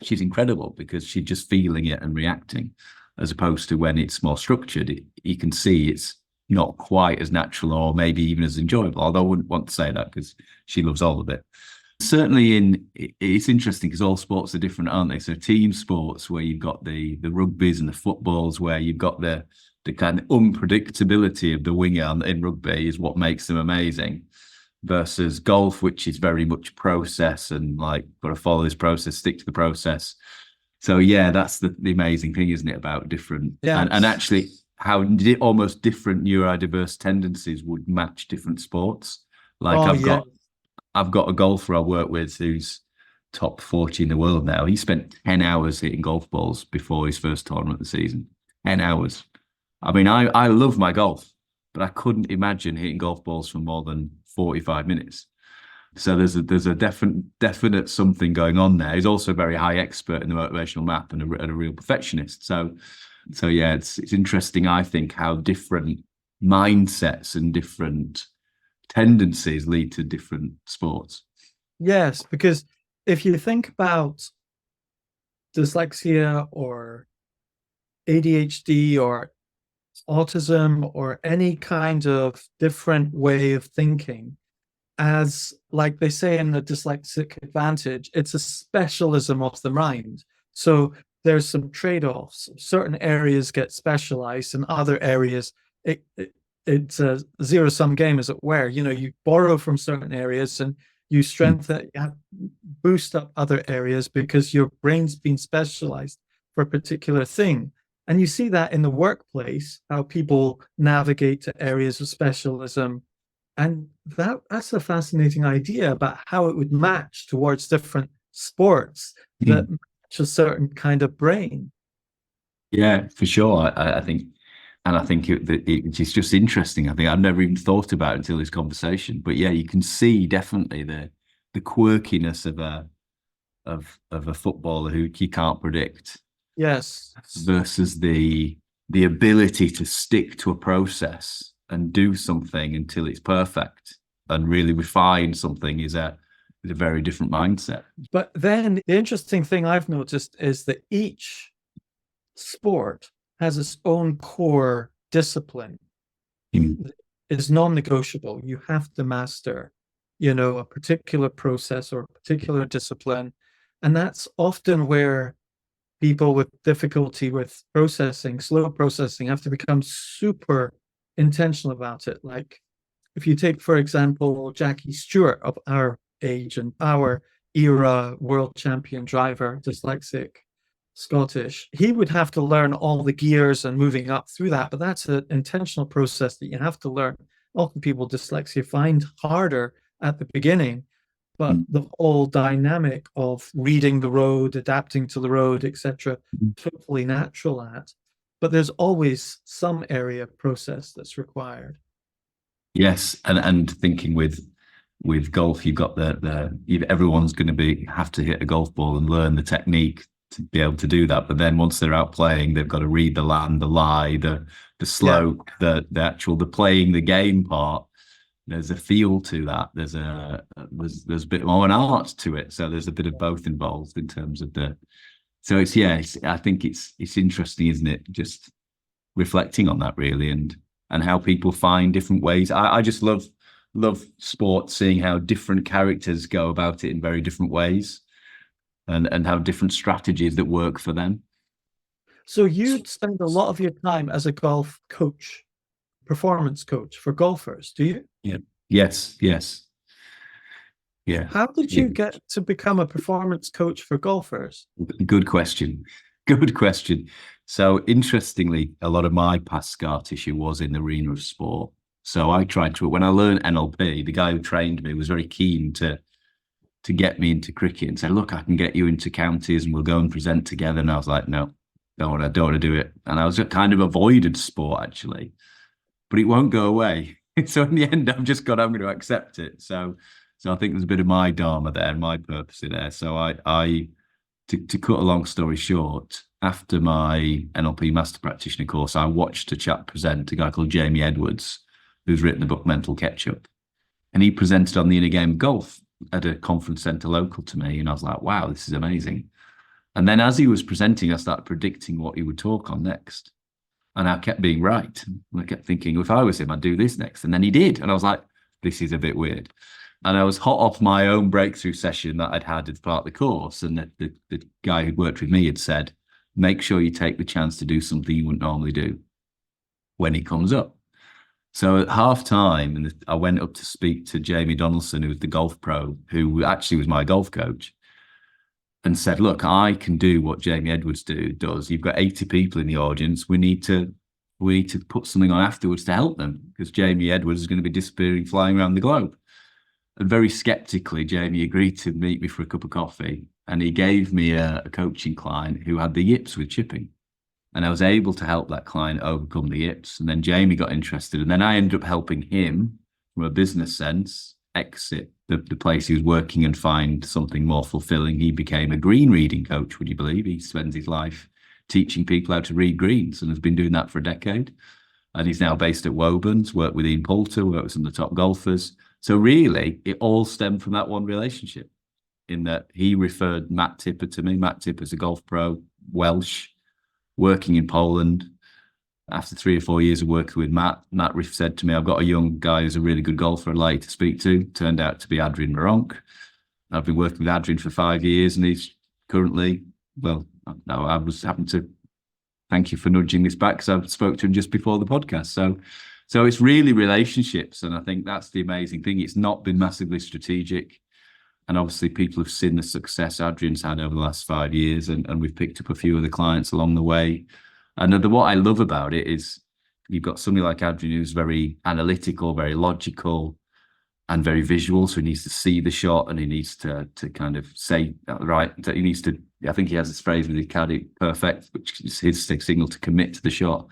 she's incredible because she's just feeling it and reacting, as opposed to when it's more structured. You can see it's not quite as natural or maybe even as enjoyable, although I wouldn't want to say that because she loves all of it. Certainly it's interesting because all sports are different, aren't they? So team sports where you've got the rugbies and the footballs where you've got the kind of unpredictability of the winger in rugby is what makes them amazing. versus golf, which is very much process and like, got to follow this process, stick to the process. So yeah, that's the amazing thing, isn't it, about different and actually how almost different neurodiverse tendencies would match different sports. Like I've got a golfer I work with who's top 40 in the world now. He spent 10 hours hitting golf balls before his first tournament of the season. 10 hours. I mean, I love my golf, but I couldn't imagine hitting golf balls for more than 45 minutes. So there's a definite something going on there. He's also a very high expert in the motivational map and a real perfectionist. So yeah, it's interesting, I think, how different mindsets and different tendencies lead to different sports. Yes, because if you think about dyslexia or ADHD or autism or any kind of different way of thinking, as like they say in the Dyslexic Advantage, it's a specialism of the mind. So there's some trade-offs. Certain areas get specialized, and other areas it's a zero-sum game, as it were. You know, you borrow from certain areas and you strengthen, boost up other areas because your brain's been specialized for a particular thing. And you see that in the workplace, how people navigate to areas of specialism. And that's a fascinating idea about how it would match towards different sports that match a certain kind of brain. Yeah, for sure. I think, and I think it's just interesting. I think I've never even thought about it until this conversation. But yeah, you can see definitely the quirkiness of a footballer who you can't predict. Yes. Versus the ability to stick to a process and do something until it's perfect and really refine something is a very different mindset. But then the interesting thing I've noticed is that each sport has its own core discipline. It's non-negotiable. You have to master, a particular process or a particular discipline. And that's often where people with difficulty with processing, slow processing, have to become super intentional about it. Like if you take, for example, Jackie Stewart of our age and our era, world champion driver, dyslexic, Scottish, he would have to learn all the gears and moving up through that. But that's an intentional process that you have to learn. Often people with dyslexia find harder at the beginning, but the whole dynamic of reading the road, adapting to the road, etc., totally natural at. But there's always some area of process that's required. Yes, and thinking with golf, you've got everyone's going to have to hit a golf ball and learn the technique to be able to do that. But then once they're out playing, they've got to read the land, the lie, the slope, the playing the game part. There's a feel to that. There's a bit more an art to it. So there's a bit of both involved in terms of so I think it's interesting, isn't it? Just reflecting on that really and how people find different ways. I just love sport, seeing how different characters go about it in very different ways and have different strategies that work for them. So you spend a lot of your time as a golf coach, performance coach for golfers, do you? Yeah. Yes. Yeah. How did you get to become a performance coach for golfers? Good question. So interestingly, a lot of my past scar tissue was in the arena of sport. So I tried to, when I learned NLP, the guy who trained me was very keen to get me into cricket and say, look, I can get you into counties and we'll go and present together. And I was like, no, don't want to do it. And I was kind of avoided sport actually, but it won't go away. So in the end, I'm going to accept it. So I think there's a bit of my dharma there and my purpose in there. So to cut a long story short, after my NLP Master Practitioner course, I watched a chap present, a guy called Jamie Edwards, who's written the book Mental Ketchup. And he presented on the inner game of golf at a conference centre local to me. And I was like, wow, this is amazing. And then as he was presenting, I started predicting what he would talk on next. And I kept being right. And I kept thinking, if I was him, I'd do this next. And then he did. And I was like, this is a bit weird. And I was hot off my own breakthrough session that I'd had as part of the course. And the guy who'd worked with me had said, make sure you take the chance to do something you wouldn't normally do when it comes up. So at half time, and I went up to speak to Jamie Donaldson, who was the golf pro, who actually was my golf coach, and said, look, I can do what Jamie Edwards does. You've got 80 people in the audience. We need to put something on afterwards to help them, because Jamie Edwards is going to be disappearing, flying around the globe. And very skeptically, Jamie agreed to meet me for a cup of coffee, and he gave me a coaching client who had the yips with chipping. And I was able to help that client overcome the yips. And then Jamie got interested. And then I ended up helping him, from a business sense, exit the place he was working and find something more fulfilling. He became a green reading coach, would you believe? He spends his life teaching people how to read greens and has been doing that for a decade. And he's now based at Woburn's, worked with Ian Poulter, worked with some of the top golfers. So really, it all stemmed from that one relationship, in that he referred Matt Tipper to me. Matt Tipper's a golf pro, Welsh, working in Poland. After 3 or 4 years of working with Matt said to me, I've got a young guy who's a really good golfer I'd like to speak to. Turned out to be Adrian Maronk. I've been working with Adrian for 5 years, and he's currently, well, no, I was having to thank you for nudging this back, because I spoke to him just before the podcast. So it's really relationships, and I think that's the amazing thing. It's not been massively strategic. And obviously people have seen the success Adrian's had over the last 5 years, and we've picked up a few of the clients along the way. And what I love about it is you've got somebody like Adrian who's very analytical, very logical, and very visual. So he needs to see the shot, and he needs to kind of say, right, that he needs to, I think he has this phrase with his caddy, perfect, which is his signal to commit to the shot.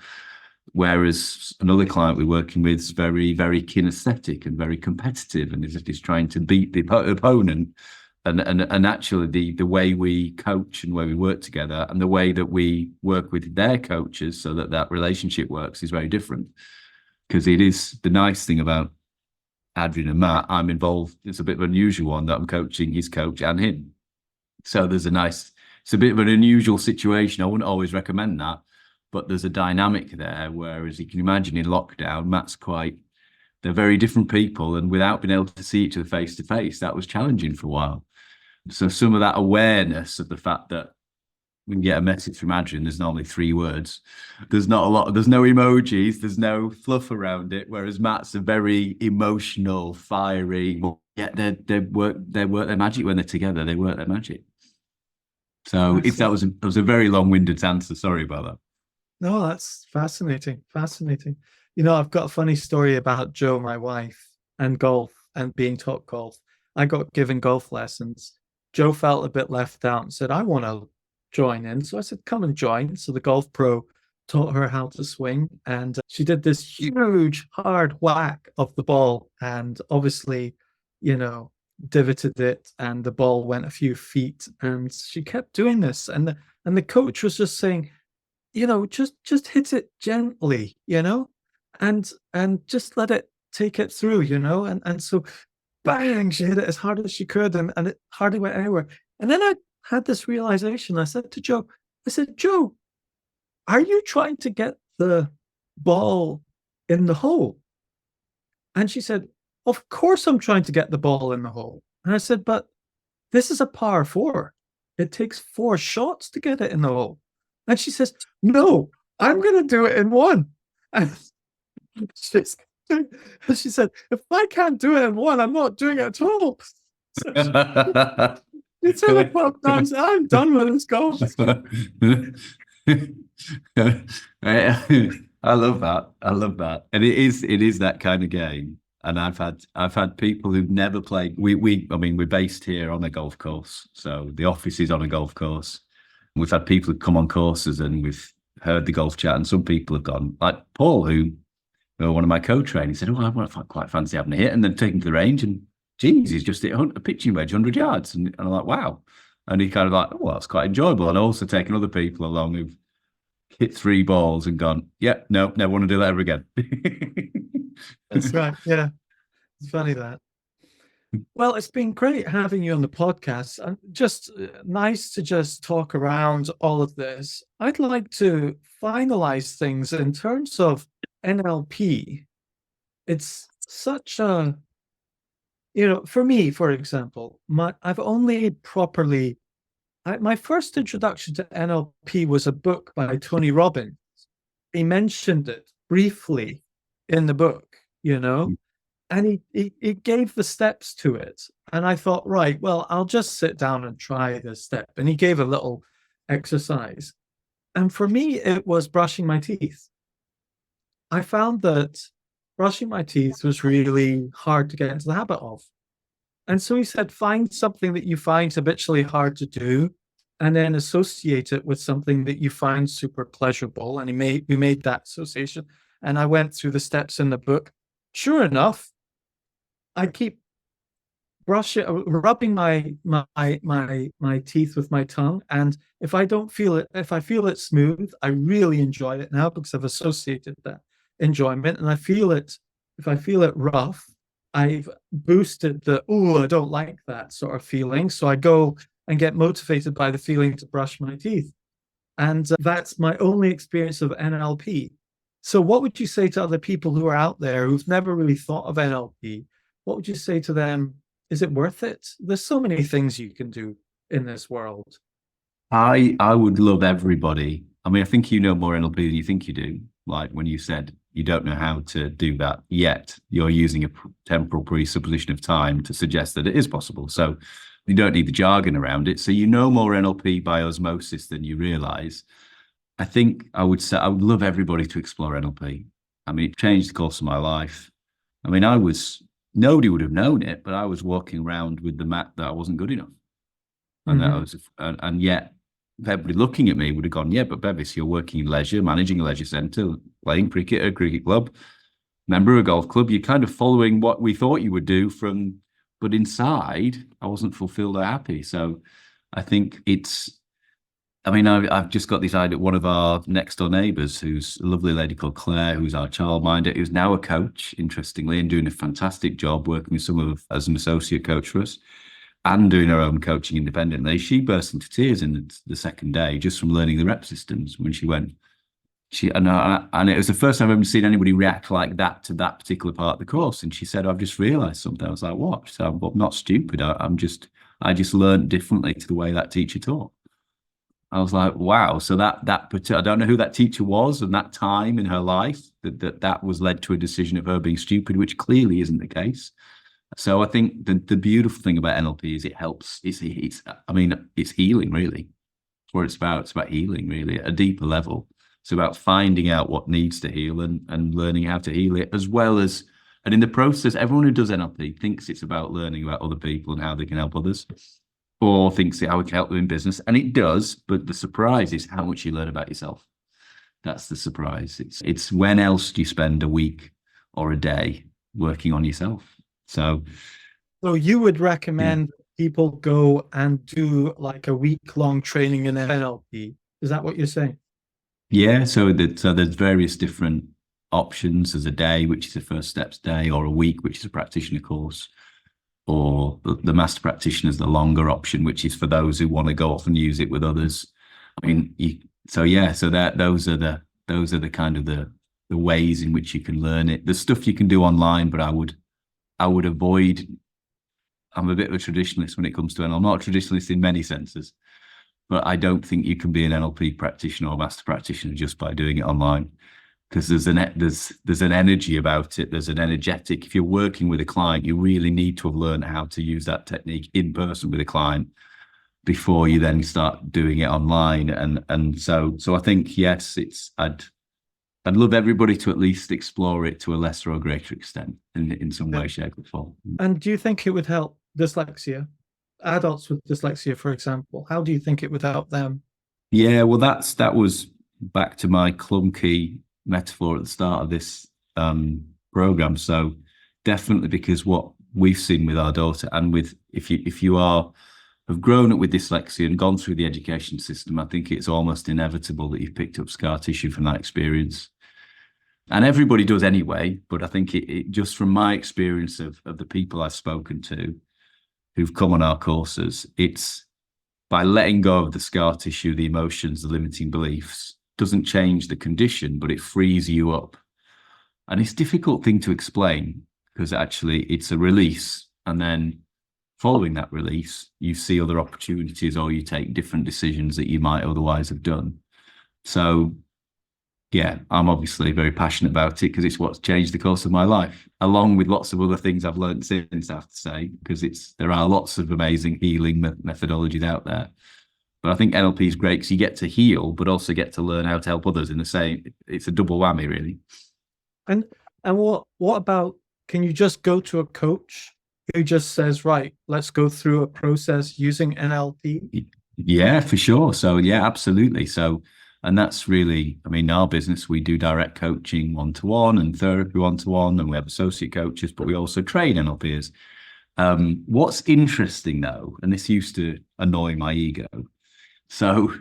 Whereas another client we're working with is very, very kinesthetic and very competitive, and is trying to beat the opponent. And actually, the way we coach and the way we work together, and the way that we work with their coaches so that relationship works, is very different. Because it is the nice thing about Adrian and Matt, I'm involved. It's a bit of an unusual one that I'm coaching his coach and him. So it's a bit of an unusual situation. I wouldn't always recommend that. But there's a dynamic there, whereas you can imagine in lockdown, they're very different people. And without being able to see each other face to face, that was challenging for a while. So some of that awareness of the fact that we can get a message from Adrian, there's normally 3 words. There's no emojis, there's no fluff around it. Whereas Matt's a very emotional, fiery, yet they work their magic when they're together, they work their magic. So that was a very long-winded answer. Sorry about that. No, that's fascinating. Fascinating. You know, I've got a funny story about Jo, my wife, and golf, and being taught golf. I got given golf lessons. Jo felt a bit left out and said, I want to join in. So I said, come and join. So the golf pro taught her how to swing, and she did this huge, hard whack of the ball, and obviously, you know, divoted it, and the ball went a few feet, and she kept doing this. And the coach was just saying, you know, just hit it gently, you know, and just let it take it through, you know, and so bang, she hit it as hard as she could, and it hardly went anywhere. And then I had this realization. I said to Jo, Jo, are you trying to get the ball in the hole? And she said, of course I'm trying to get the ball in the hole. And I said, but this is a par 4. It takes 4 shots to get it in the hole. And she says, no, I'm going to do it in 1. And she said, if I can't do it in 1, I'm not doing it at all. So she said it 12 times, I'm done with this golf. I love that. And it is that kind of game. And I've had people who've never played. We're based here on a golf course. So the office is on a golf course. We've had people who come on courses, and we've heard the golf chat, and some people have gone, like Paul, who one of my co-trainers said, I quite fancy having a hit, and then taken to the range, and geez, he's just hit a pitching wedge 100 yards. And I'm like, wow. And he kind of like, well, it's quite enjoyable. And also taken other people along who've hit 3 balls and gone, yeah, no, never want to do that ever again. That's right. Yeah. It's funny that. Well, it's been great having you on the podcast. Just nice to just talk around all of this. I'd like to finalize things in terms of NLP. It's such a, you know, for me, for example, I've only properly, my first introduction to NLP was a book by Tony Robbins. He mentioned it briefly in the book, you know, and he gave the steps to it. And I thought, right, well, I'll just sit down and try this step. And he gave a little exercise. And for me, it was brushing my teeth. I found that brushing my teeth was really hard to get into the habit of. And so he said, find something that you find habitually hard to do, and then associate it with something that you find super pleasurable. And we made that association. And I went through the steps in the book. Sure enough, I keep rubbing my teeth with my tongue. And if I don't feel it, if I feel it smooth, I really enjoy it now because I've associated that enjoyment. And if I feel it rough, I've boosted I don't like that sort of feeling. So I go and get motivated by the feeling to brush my teeth. And that's my only experience of NLP. So what would you say to other people who are out there who've never really thought of NLP? What would you say to them? Is it worth it? There's so many things you can do in this world. I would love everybody. I mean, I think you know more NLP than you think you do. Like when you said you don't know how to do that yet, you're using a temporal presupposition of time to suggest that it is possible. So you don't need the jargon around it. So you know more NLP by osmosis than you realize. I think I would say I would love everybody to explore NLP. I mean, it changed the course of my life. I mean, nobody would have known it, but I was walking around with the mat that I wasn't good enough. And that was, and yet everybody looking at me would have gone, yeah, but Bevis, you're working in leisure, managing a leisure centre, playing cricket at a cricket club, member of a golf club. You're kind of following what we thought you would do but inside, I wasn't fulfilled or happy. So I think I've just got this idea. One of our next door neighbours, who's a lovely lady called Claire, who's our childminder, who's now a coach, interestingly, and doing a fantastic job working with as an associate coach for us and doing her own coaching independently. She burst into tears in the second day just from learning the rep systems when she went. And it was the first time I've ever seen anybody react like that to that particular part of the course. And she said, I've just realised something. I was like, what? So I'm not stupid. I just learned differently to the way that teacher taught. I was like, wow. So I don't know who that teacher was and that time in her life that was led to a decision of her being stupid, which clearly isn't the case. So I think the beautiful thing about NLP is it helps. It's healing, really. It's what it's about. It's about healing, really, at a deeper level. It's about finding out what needs to heal and learning how to heal it, as well as, and in the process, everyone who does NLP thinks it's about learning about other people and how they can help others, or thinks how it can help them in business. And it does, but the surprise is how much you learn about yourself. That's the surprise. It's when else do you spend a week or a day working on yourself? So you would recommend people go and do like a week-long training in NLP? Is that what you're saying? Yeah. So there's various different options. There's a day, which is a first steps day, or a week, which is a practitioner course, or the master practitioner is the longer option, which is for those who want to go off and use it with others. I mean, those are the kind of the ways in which you can learn it. There's stuff you can do online, but I would avoid. I'm a bit of a traditionalist when it comes to NLP. I'm not a traditionalist in many senses, but I don't think you can be an NLP practitioner or master practitioner just by doing it online, because there's an energy about it. There's an energetic. If you're working with a client, you really need to have learned how to use that technique in person with a client before you then start doing it online. And so I think, yes, I'd love everybody to at least explore it to a lesser or greater extent in some way, shape, or form. And do you think it would help dyslexia? Adults with dyslexia, for example, how do you think it would help them? Yeah, well, that was back to my clunky metaphor at the start of this program. So definitely, because what we've seen with our daughter, and with if you have grown up with dyslexia and gone through the education system, I think it's almost inevitable that you've picked up scar tissue from that experience. And everybody does anyway, but I think it just from my experience of the people I've spoken to who've come on our courses, it's by letting go of the scar tissue, the emotions, the limiting beliefs, doesn't change the condition, but it frees you up. And it's a difficult thing to explain, because actually it's a release. And then following that release, you see other opportunities, or you take different decisions that you might otherwise have done. So Yeah, I'm obviously very passionate about it because it's what's changed the course of my life, along with lots of other things I've learned since, I have to say, because there are lots of amazing healing methodologies out there. But I think NLP is great because you get to heal, but also get to learn how to help others in the same. It's a double whammy, really. And what about, can you just go to a coach who just says, right, let's go through a process using NLP? Yeah, for sure. So yeah, absolutely. So, and that's really, I mean, our business, we do direct coaching one-to-one and therapy one-to-one, and we have associate coaches, but we also train NLPers. What's interesting though, and this used to annoy my ego. So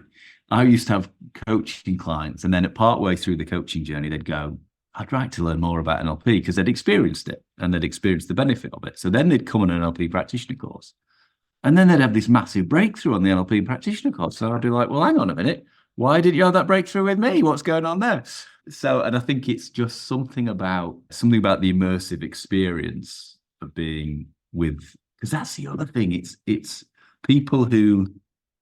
I used to have coaching clients, and then at part way through the coaching journey, they'd go, I'd like to learn more about NLP, because they'd experienced it and they'd experienced the benefit of it. So then they'd come on an NLP practitioner course. And then they'd have this massive breakthrough on the NLP practitioner course. So I'd be like, well, hang on a minute. Why didn't you have that breakthrough with me? What's going on there? So, and I think it's just something about the immersive experience of being with, because that's the other thing. It's people who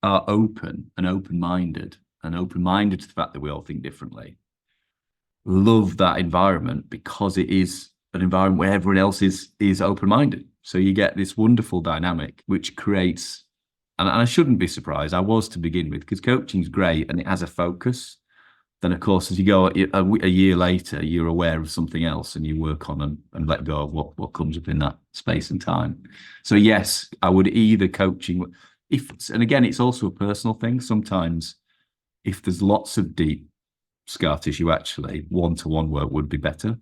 are open and open-minded to the fact that we all think differently, love that environment because it is an environment where everyone else is open-minded. So you get this wonderful dynamic, which creates, and I shouldn't be surprised, I was to begin with, because coaching is great and it has a focus. Then, of course, as you go a year later, you're aware of something else and you work on and let go of what comes up in that space and time. So yes, I would either coaching, and again, it's also a personal thing. Sometimes if there's lots of deep scar tissue, actually, one-to-one work would be better,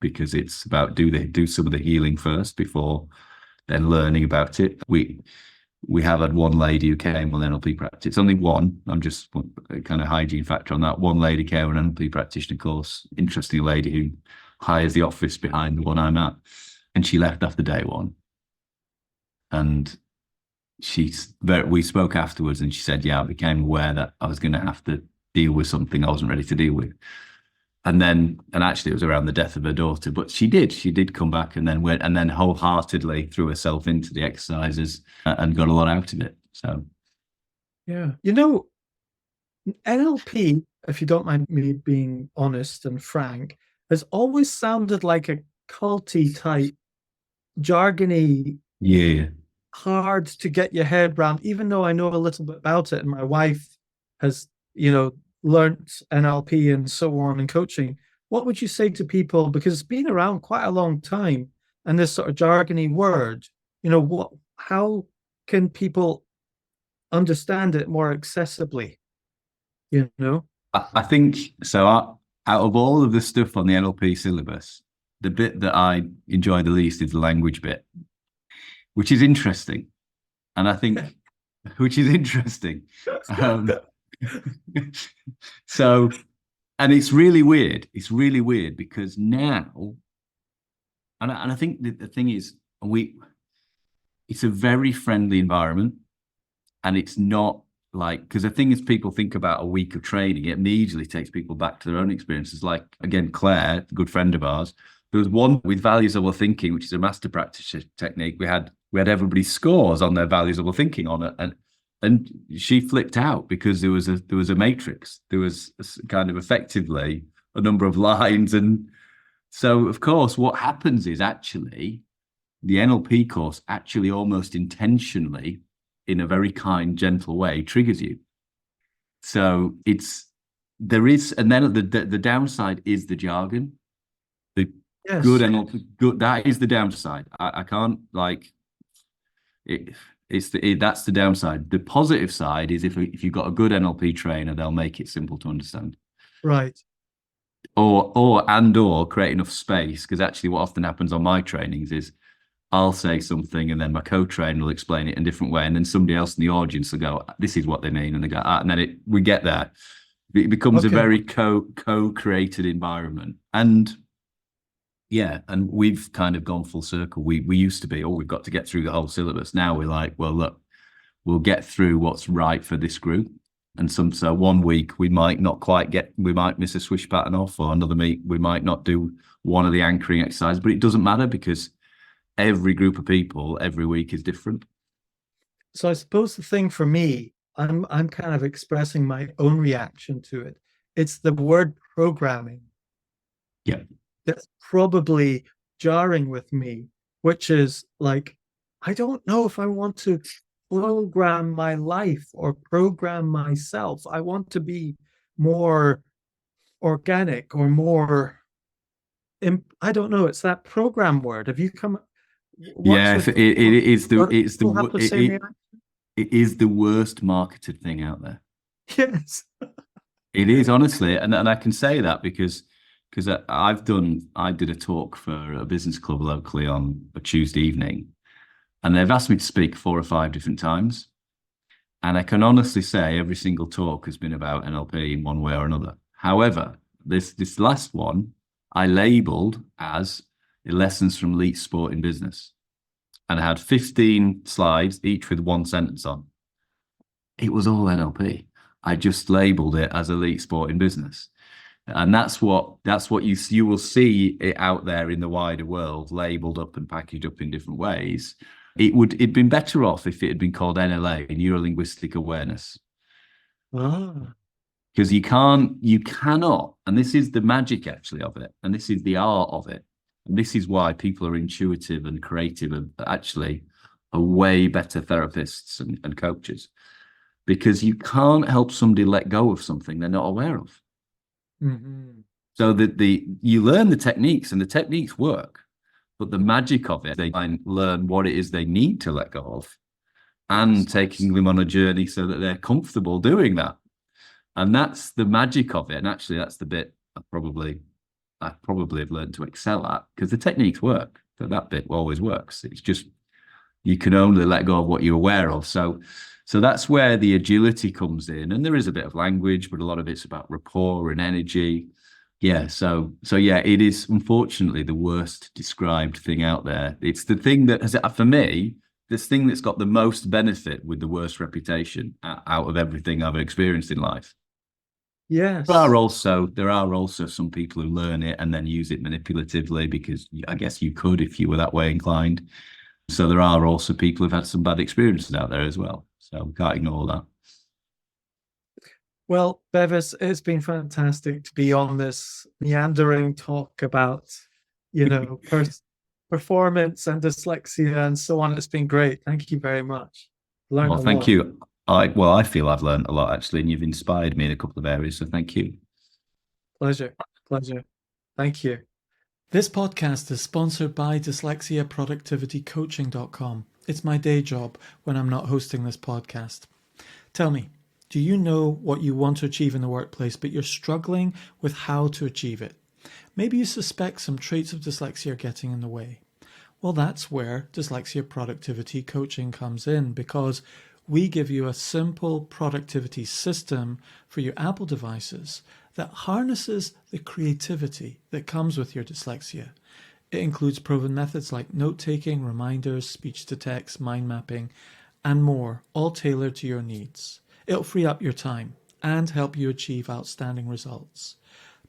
because it's about do some of the healing first before then learning about it. We have had one lady who came on NLP practice. Only one. I'm just a kind of hygiene factor on that. One lady came on an NLP practitioner course. Interesting lady who hires the office behind the one I'm at, and she left after day one. And we spoke afterwards, and she said, "Yeah, I became aware that I was going to have to deal with something I wasn't ready to deal with." And actually it was around the death of her daughter, but she did come back and then wholeheartedly threw herself into the exercises and got a lot out of it. So yeah, NLP, if you don't mind me being honest and frank, has always sounded like a culty type, jargony, yeah, hard to get your head around, even though I know a little bit about it, and my wife has learned NLP and so on in coaching. What would you say to people, because it's been around quite a long time, and this sort of jargony word, how can people understand it more accessibly? I think so. Out of all of the stuff on the NLP syllabus, the bit that I enjoy the least is the language bit, which is interesting, and I think which is interesting. So, and it's really weird. It's really weird because now, and I think the thing is, it's a very friendly environment, and it's not like, because the thing is, people think about a week of training, it immediately takes people back to their own experiences. Like, again, Claire, a good friend of ours, there was one with valuable thinking, which is a master practice technique. We had everybody's scores on their valuable thinking on it, and she flipped out because there was a matrix. There was kind of effectively a number of lines. And so, of course, what happens is actually the NLP course actually almost intentionally, in a very kind, gentle way, triggers you. So and then the downside is the jargon. The Yes. good NLP, that is the downside. I can't like it. That's the downside. The positive side is if you've got a good NLP trainer, they'll make it simple to understand. Right. Or create enough space, because actually what often happens on my trainings is I'll say something and then my co-trainer will explain it in a different way, and then somebody else in the audience will go, "This is what they mean," and they go, and then we get there. It becomes a very co-created environment. And yeah, and we've kind of gone full circle. We used to be, we've got to get through the whole syllabus. Now we're like, well, look, we'll get through what's right for this group. And so 1 week we might not quite we might miss a swish pattern off, or another week we might not do one of the anchoring exercises, but it doesn't matter because every group of people every week is different. So I suppose the thing for me, I'm kind of expressing my own reaction to it. It's the word programming Yeah. that's probably jarring with me, which is like, I don't know if I want to program my life or program myself. I want to be more organic or more, I don't know. It's that program word. Have you come? What's Yeah, with it is what people have to say in the it is the worst marketed thing out there. yes. It is, honestly, and I can say that because I did a talk for a business club locally on a Tuesday evening, and they've asked me to speak 4 or 5 different times, and I can honestly say every single talk has been about NLP in one way or another. However, this last one I labelled as lessons from elite sport in business, and I had 15 slides, each with one sentence on. It was all NLP. I just labelled it as elite sport in business. And that's what you will see it out there in the wider world, labelled up and packaged up in different ways. It'd been better off if it had been called NLA, Neuro-Linguistic Awareness. Ah. Because you cannot, and this is the magic actually of it, and this is the art of it. And this is why people are intuitive and creative and actually are way better therapists and coaches. Because you can't help somebody let go of something they're not aware of. Mm-hmm. So that you learn the techniques and the techniques work, but the magic of it, they learn what it is they need to let go of and taking them on a journey so that they're comfortable doing that. And that's the magic of it. And actually, that's the bit I probably have learned to excel at, because the techniques work. So that bit always works. It's just you can only let go of what you're aware of. So that's where the agility comes in. And there is a bit of language, but a lot of it's about rapport and energy. Yeah. So yeah, it is unfortunately the worst described thing out there. It's the thing that has, for me, this thing that's got the most benefit with the worst reputation out of everything I've experienced in life. Yes. There are also some people who learn it and then use it manipulatively, because I guess you could if you were that way inclined. So there are also people who've had some bad experiences out there as well. So we can't ignore that. Well, Bevis, it's been fantastic to be on this meandering talk about, performance and dyslexia and so on. It's been great. Thank you very much. Well, thank you. I feel I've learned a lot actually, and you've inspired me in a couple of areas. So thank you. Pleasure. Thank you. This podcast is sponsored by dyslexiaproductivitycoaching.com. It's my day job when I'm not hosting this podcast. Tell me, do you know what you want to achieve in the workplace, but you're struggling with how to achieve it? Maybe you suspect some traits of dyslexia are getting in the way. Well, that's where Dyslexia Productivity Coaching comes in, because we give you a simple productivity system for your Apple devices that harnesses the creativity that comes with your dyslexia. It includes proven methods like note-taking, reminders, speech-to-text, mind mapping, and more, all tailored to your needs. It'll free up your time and help you achieve outstanding results.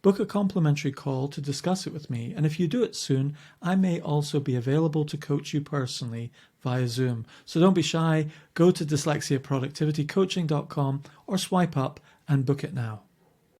Book a complimentary call to discuss it with me, and if you do it soon, I may also be available to coach you personally via Zoom. So don't be shy, go to dyslexiaproductivitycoaching.com or swipe up and book it now.